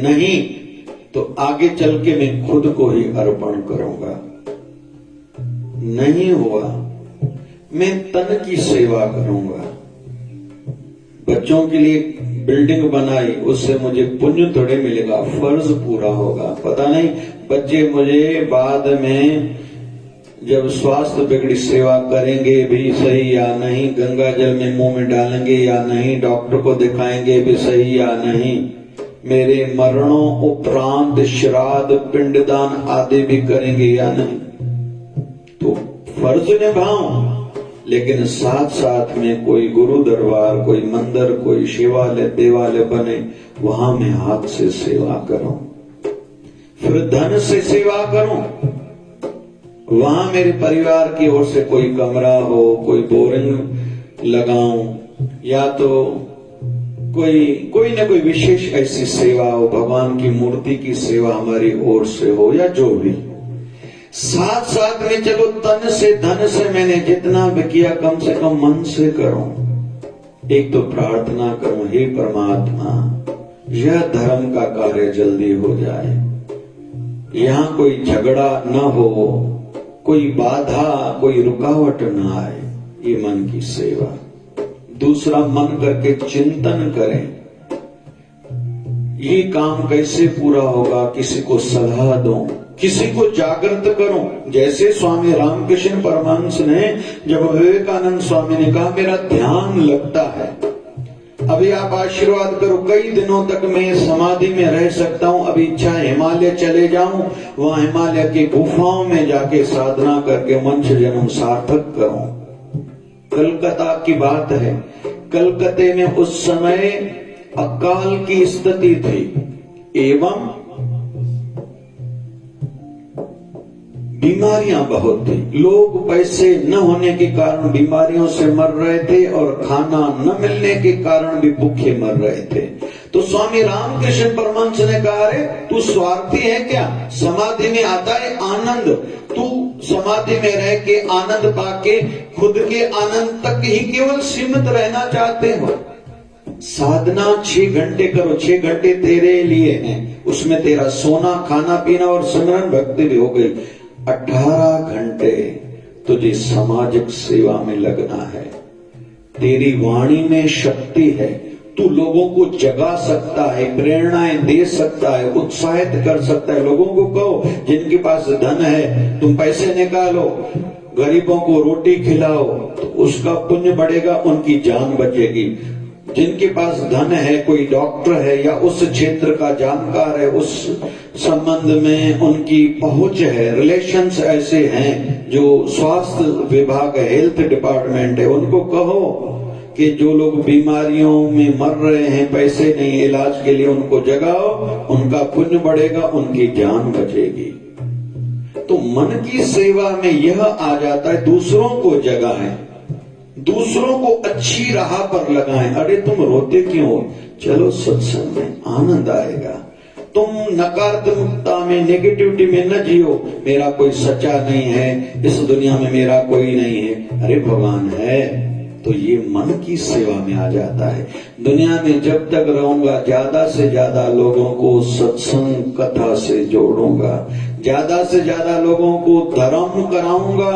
नहीं तो आगे चल के मैं खुद को ही अर्पण करूंगा। नहीं हुआ, मैं तन की सेवा करूंगा। बच्चों के लिए बिल्डिंग बनाई, उससे मुझे पुण्य थोड़े मिलेगा, फर्ज पूरा होगा। पता नहीं बच्चे मुझे बाद में जब स्वास्थ्य बिगड़ी सेवा करेंगे भी सही या नहीं, गंगा जल में मुंह में डालेंगे या नहीं, डॉक्टर को दिखाएंगे भी सही या नहीं, मेरे मरणों उपरांत श्राद्ध पिंडदान आदि भी करेंगे या नहीं। तो फर्ज निभाऊं, लेकिन साथ साथ में कोई गुरु दरबार, कोई मंदिर, कोई शिवालय, देवालय बने, वहां मैं हाथ से सेवा करूं, फिर धन से सेवा करूं, वहां मेरे परिवार की ओर से कोई कमरा हो, कोई बोरिंग लगाऊं, या तो कोई न कोई विशेष ऐसी सेवा हो, भगवान की मूर्ति की सेवा हमारी ओर से हो, या जो भी। साथ साथ में चलो तन से धन से मैंने जितना भी किया, कम से कम मन से करूं। एक तो प्रार्थना करूं, हे परमात्मा यह धर्म का कार्य जल्दी हो जाए, यहां कोई झगड़ा न हो, कोई बाधा, कोई रुकावट न आए, ये मन की सेवा। दूसरा, मन करके चिंतन करें, ये काम कैसे पूरा होगा, किसी को सलाह दूं, किसी को जागृत करूं। जैसे स्वामी रामकृष्ण परमहंस ने, जब विवेकानंद स्वामी ने कहा मेरा ध्यान लगता है, अभी आप आशीर्वाद करो, कई दिनों तक मैं समाधि में रह सकता हूं, अभी इच्छा हिमालय चले जाऊं, वहां हिमालय की गुफाओं में जाके साधना करके मनुष्य जन्म सार्थक करूं। कलकत्ता की बात है, कलकत्ते में उस समय अकाल की स्थिति थी, एवं बीमारियां बहुत थी। लोग पैसे न होने के कारण बीमारियों से मर रहे थे, और खाना न मिलने के कारण भी भूखे मर रहे थे। तो स्वामी रामकृष्ण परमहंस ने कहा, अरे तू स्वार्थी है क्या? समाधि में आता है आनंद, तू समाधि में रह के आनंद पाके खुद के आनंद तक ही केवल सीमित रहना चाहते हो। साधना 6 घंटे करो, 6 घंटे तेरे लिए हैं, उसमें तेरा सोना, खाना पीना और सिमरन भक्ति भी हो गई। 18 घंटे तुझे सामाजिक सेवा में लगना है। तेरी वाणी में शक्ति है, तू लोगों को जगा सकता है, प्रेरणाएं दे सकता है, उत्साहित कर सकता है। लोगों को कहो, जिनके पास धन है तुम पैसे निकालो, गरीबों को रोटी खिलाओ, तो उसका पुण्य बढ़ेगा, उनकी जान बचेगी। जिनके पास धन है, कोई डॉक्टर है या उस क्षेत्र का जानकार है, उस संबंध में उनकी पहुंच है, रिलेशंस ऐसे हैं जो स्वास्थ्य विभाग है, हेल्थ डिपार्टमेंट है, उनको कहो कि जो लोग बीमारियों में मर रहे हैं, पैसे नहीं इलाज के लिए, उनको जगाओ, उनका पुण्य बढ़ेगा, उनकी जान बचेगी। तो मन की सेवा में यह आ जाता है, दूसरों को जगाएं, दूसरों को अच्छी राह पर लगाएं। अरे तुम रोते क्यों हो? चलो सत्संग में आनंद आएगा। तुम नकारात्मकता में, नेगेटिविटी में न जियो, मेरा कोई सच्चा नहीं है, इस दुनिया में मेरा कोई नहीं है। अरे भगवान है। तो ये मन की सेवा में आ जाता है। दुनिया में जब तक रहूंगा, ज्यादा से ज्यादा लोगों को सत्संग कथा से जोड़ूंगा, ज्यादा से ज्यादा लोगों को धर्म कराऊंगा,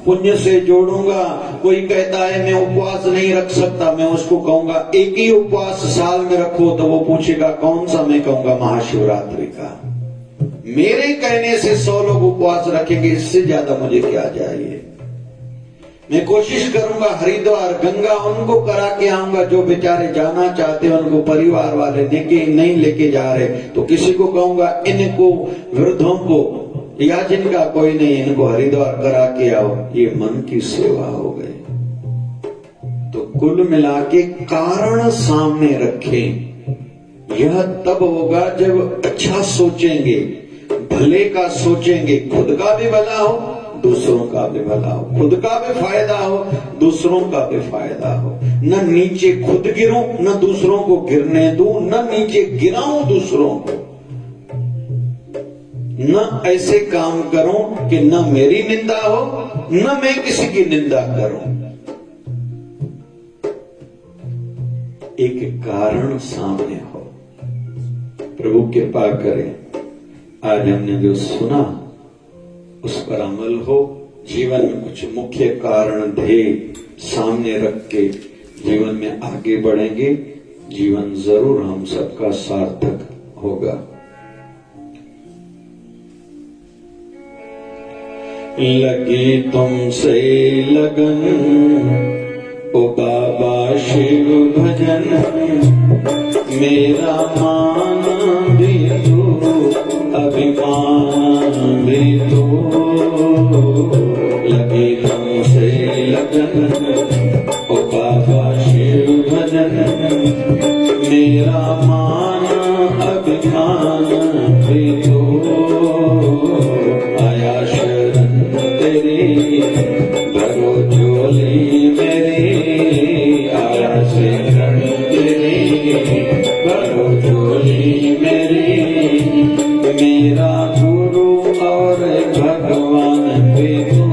पुण्य से जोड़ूंगा। कोई कहता है मैं उपवास नहीं रख सकता, मैं उसको कहूंगा एक ही उपवास साल में रखो, तो वो पूछेगा कौन सा? मैं कहूंगा महाशिवरात्रि का। मेरे कहने से 100 लोग उपवास रखेंगे, इससे ज्यादा मुझे क्या चाहिए। मैं कोशिश करूंगा हरिद्वार गंगा उनको करा के आऊंगा जो बेचारे जाना चाहते हैं, उनको परिवार वाले नहीं लेके जा रहे, तो किसी को कहूंगा इनको वृद्धों को या जिनका कोई नहीं, इनको हरिद्वार करा के आओ। ये मन की सेवा हो गई। तो कुल मिला के कारण सामने रखें। यह तब होगा जब अच्छा सोचेंगे, भले का सोचेंगे, खुद का भी भला हो, दूसरों का भी भला हो, खुद का भी फायदा हो, दूसरों का भी फायदा हो। न नीचे खुद गिरूं, न दूसरों को गिरने दूं, न नीचे गिराऊं दूसरों को। न ऐसे काम करूं कि न मेरी निंदा हो, न मैं किसी की निंदा करूं। एक कारण सामने हो। प्रभु कृपा करें, आज हमने जो सुना उस पर अमल हो। जीवन में कुछ मुख्य कारण ध्येय सामने रख के जीवन में आगे बढ़ेंगे, जीवन जरूर हम सबका सार्थक होगा। लगी तुमसे लगन ओ बाबा शिव भजन, मेरा मान भी तू, अभिमान भी तू। लगी तुमसे लगन ओ बाबा शिव भजन, मेरा मान अभिमान भी तू। आया शरण तेरी, भरो झोली मेरी, आया शरण तेरी, भरो झोली मेरी। मेरा गुरु और भगवान भी तू।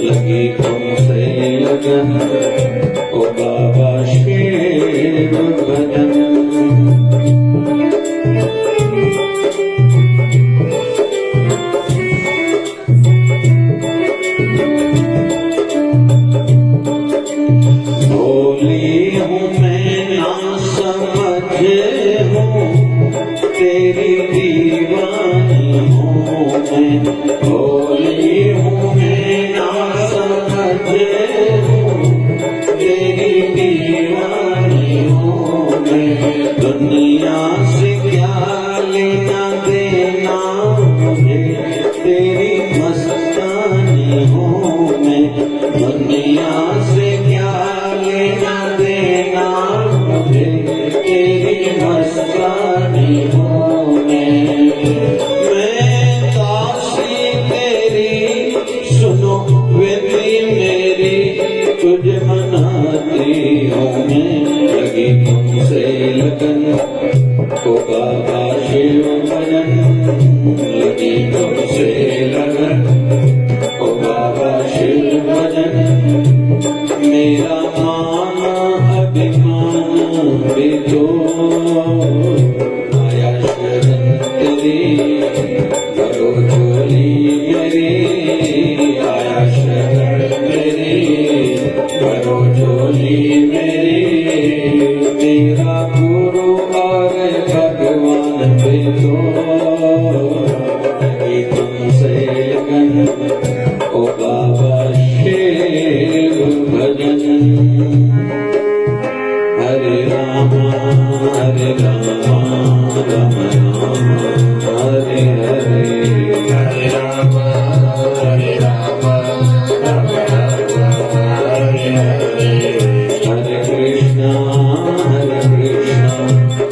लगी तुमसे लगन ओ बाबा शिव भजन। भोली हूँ मैं ना समझे हूँ, तेरी दीवानी हूँ मैं। भोली हूँ मैं ना समझे हूँ, तेरी दीवानी हूँ मैं। दुनिया से क्या लेना देना मुझे, तेरी मस्तानी हूँ मैं। दुनिया से क्या लेना देना मुझे, तेरी मस्तानी हूँ मैं। दासी तेरी सुनो विधि मेरी, तुझे मनाती हूँ मैं। लगी तुमसे लगन ओ बाबा शिव भजन, लगी तुमसे लगन ओ बाबा शिव भजन। मेरा मान अभिमान भी तो, आया शरण तेरी, भरो झोली मेरी। आया शरण तेरी, भरो झोली मेरी। मेरा गुरु और भगवान भी तो। लगी तुमसे लगन ओ बाबा शिव भजन। Hare Rama, Hare Rama, Rama Rama, Hare Hare, Hare Rama, Hare Rama, Rama Rama, Hare Hare, Hare Krishna,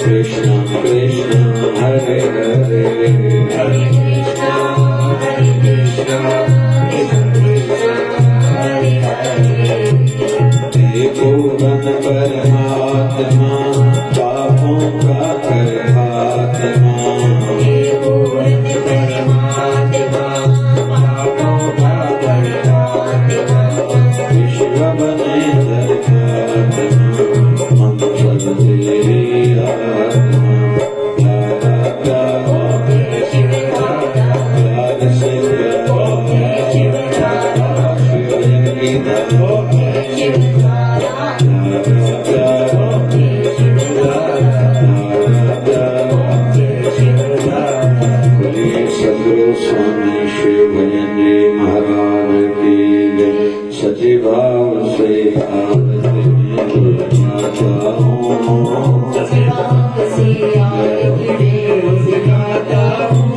Krishna Krishna, Hare Hare, Hare Krishna, Krishna Krishna, Hare Hare, पूरन परमात्मा पापों का करहात्मा, पूरन परमात्मा पापों का करहात्मा, विश्व बने धर्मात्मा, मंगल तेरी आत्मा, प्यारा प्यारा शिव दाता, प्यार से प्यारा शिव दाता, शिव की दाता, शिव स्वामी शिव भजन महाराज की जय। सच्चे भाव से आरती में गाता हूँ,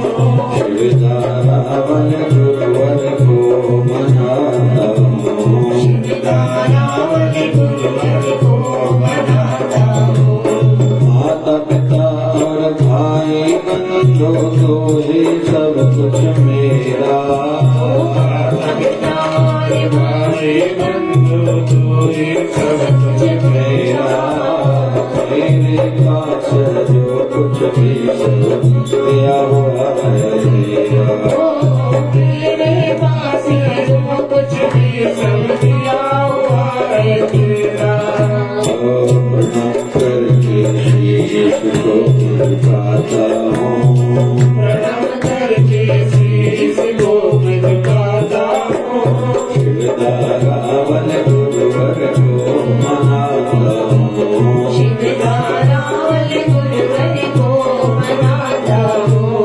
शिवदारावन गुरुवर को मनाता हूँ, माता पिता और भाई बंधु तो ही सब कुछ मेरा, भाई बंधु तो ही सब कुछ मेरा, मेरे पास जो कुछ भी सब दिया हुआ है मेरा, मेरे पास जो कुछ भी सब दिया हुआ है तेरा, प्रणाम करके शीश को झुकाता हूँ, प्रणाम करके शीश को झुकाता हूँ, शिवदारावन गुरुवर को मनाता हूँ, शिवदारावन गुरुवर को मनाता हूँ,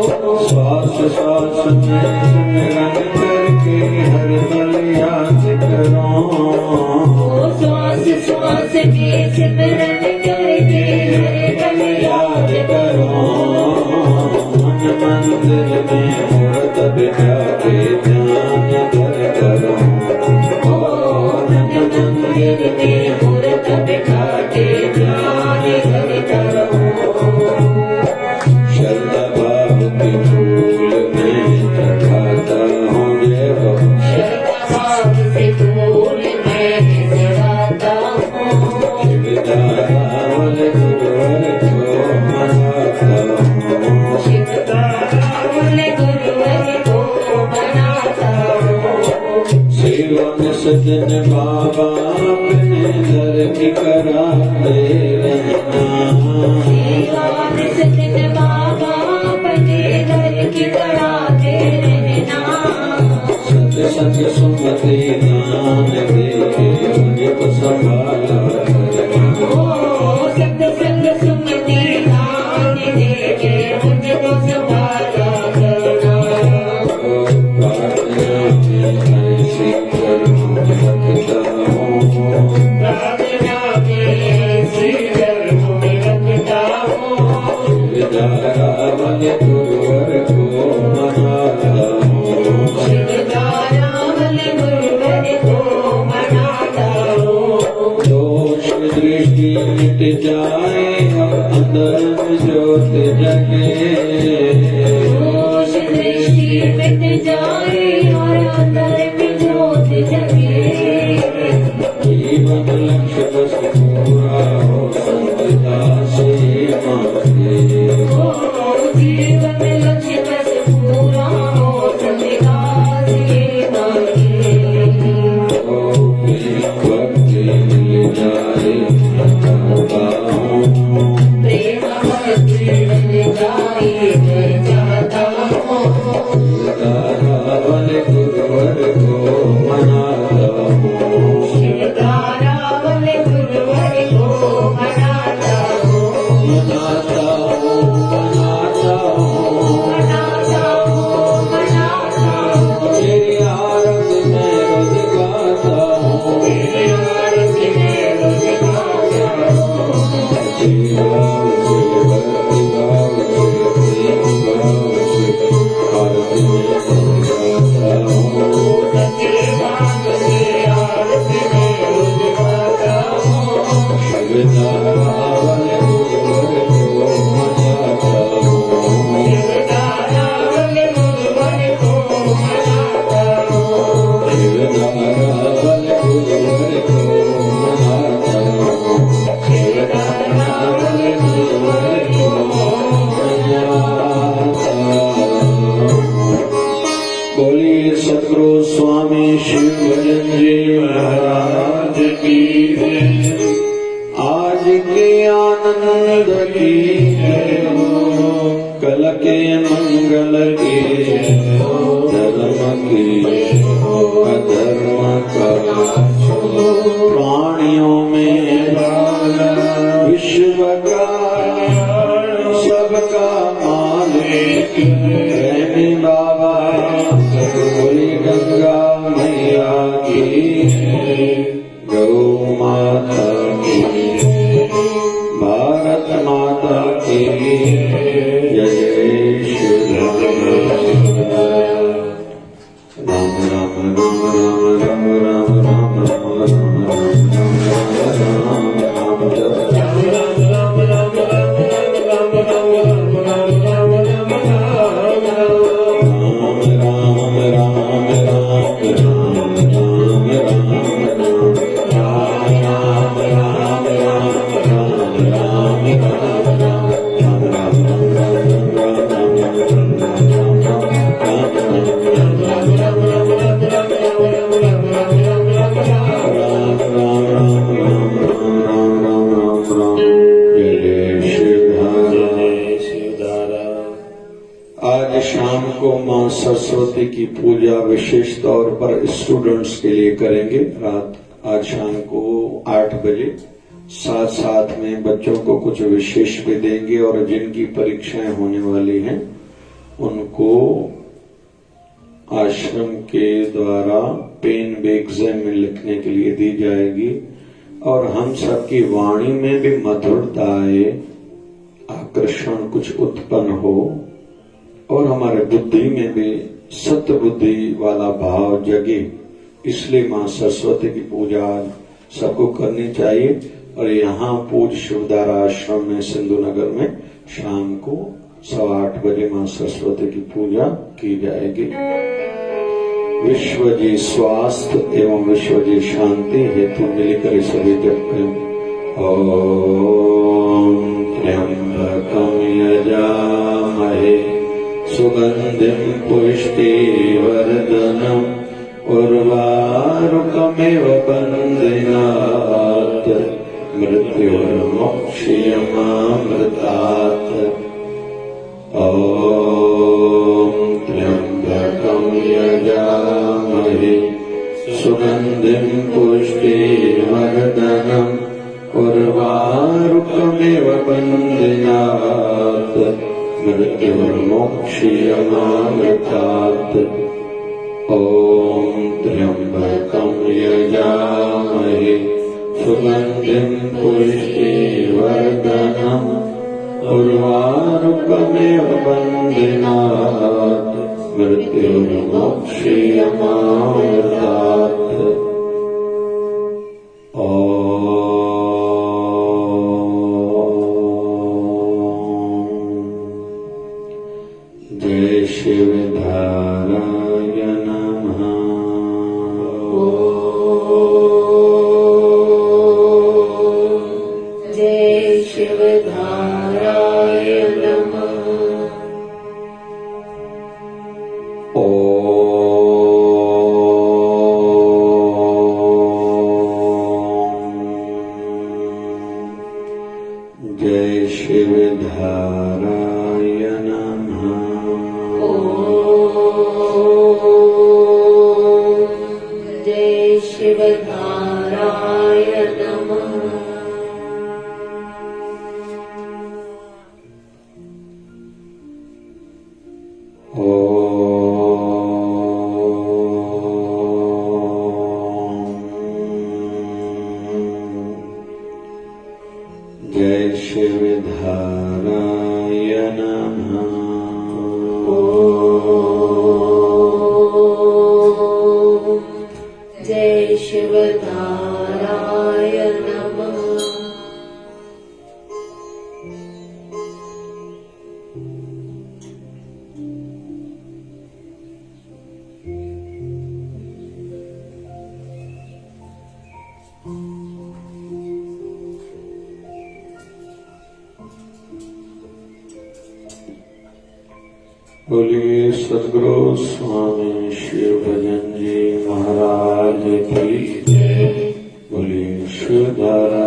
श्वास श्वास में सिमरन करके हर पल याद करो, श्वास श्वास में सिमरन करके हर पल याद करो, मन मंदिर में मूर्त बिठा के ध्यान धर करो, मन मंदिर में मूर्त बिठा के ध्यान धर करो, श्रद्धा भाव के फूल में चढ़ाता हूँ जय हो, श्रद्धा भाव के फूल में चढ़ाता हूँ, शिवदारावन गुरुवर को मनाता हूँ, शिवदारावन गुरुवर को मनाता हूँ, सेवा में सजन बाबा अपने दर की कराते रहना, सेवा में सजन बाबा अपने दर की कराते रहना, सत्संग सुमति दान दे उनको संभाला करना, सत्संग सुमति दान दे उनको संभाला करना, प्रार्थना में ऐसी कर्म रखता हूँ, प्रार्थना में ऐसी कर्म रखता हूँ, शिवदारावन गुरुवर को मनाता हूँ, शिवदारावन गुरुवर को मनाता हूँ, दोष दृष्टि मिट जाए और अंदर में ज्योत जगे, दोष दृष्टि मिट जाए और अंदर में ज्योत जगे, जीवन लक्ष्य बस पूरा हो संविदा से मांगे, जीवन लक्ष्य बस पूरा हो संविदा से मांगे, भक्ति मिल जाए चाहता हूँ, प्रेम भक्ति मिल जाए मैं चाहता हूँ, बोलिए सतगुरु स्वामी शिव भजन जी महाराज की जय। आज के आनंद की जय हो, कल के मंगल की जय हो, धर्म की अधर्म का प्राणियों में विश्व का सबका मालिक प्रेमी बाबा बोली गंगा मैया की गौ माता की भारत माता की जय जय श्री राम राम राम राम राम राम राम राम राम राम आज शाम को माँ सरस्वती की पूजा विशेष तौर पर स्टूडेंट्स के लिए करेंगे। आज शाम को 8 बजे साथ साथ में बच्चों को कुछ विशेष भी देंगे और जिनकी परीक्षाएं होने वाली हैं उनको आश्रम के द्वारा पेन एग्जाम में लिखने के लिए दी जाएगी और हम सबकी वाणी में भी मधुरता आए, आकर्षण कुछ उत्पन्न हो और हमारे बुद्धि में भी सत्य बुद्धि वाला भाव जगे। इसलिए माँ सरस्वती की पूजा सबको करनी चाहिए। और यहाँ पूज्य शिवधारा आश्रम में सिंधु नगर में शाम को 8:15 बजे माँ सरस्वती की पूजा की जाएगी। विश्व जी स्वास्थ्य एवं विश्व जी शांति हेतु मिलकर सभी जप करें। ओम त्र्यंबकं यजामहे सुगंधिं पुष्टिवर्धनम् उर्वारुकमिव बन्धनात् मृत्युर्मोक्षयमामृतात्। ॐ त्र्यंबकं यजामहे सुगंधिं पुष्टिवर्धनम् उर्वारुकमिव बन्धनात् मृत्युर्मोक्षयमामृतात्। ॐ त्र्यंबकं यजामहे सुगंधिं पुष्टिवर्धनम् उर्वारुकमिव बन्धनात् मृत्युर्मोक्षयमामृतात्। जय शिवधाराय नमः। जय शिवधाराय नमः। जय शिवधाराय नमः। जय शिवधाराय नमः। जय शिवधाराय नमः। जय शिवधाराय नमः। बोलिए सदगुरु स्वामी शिव भजन जी महाराज की जय। बोलिए शिव धारा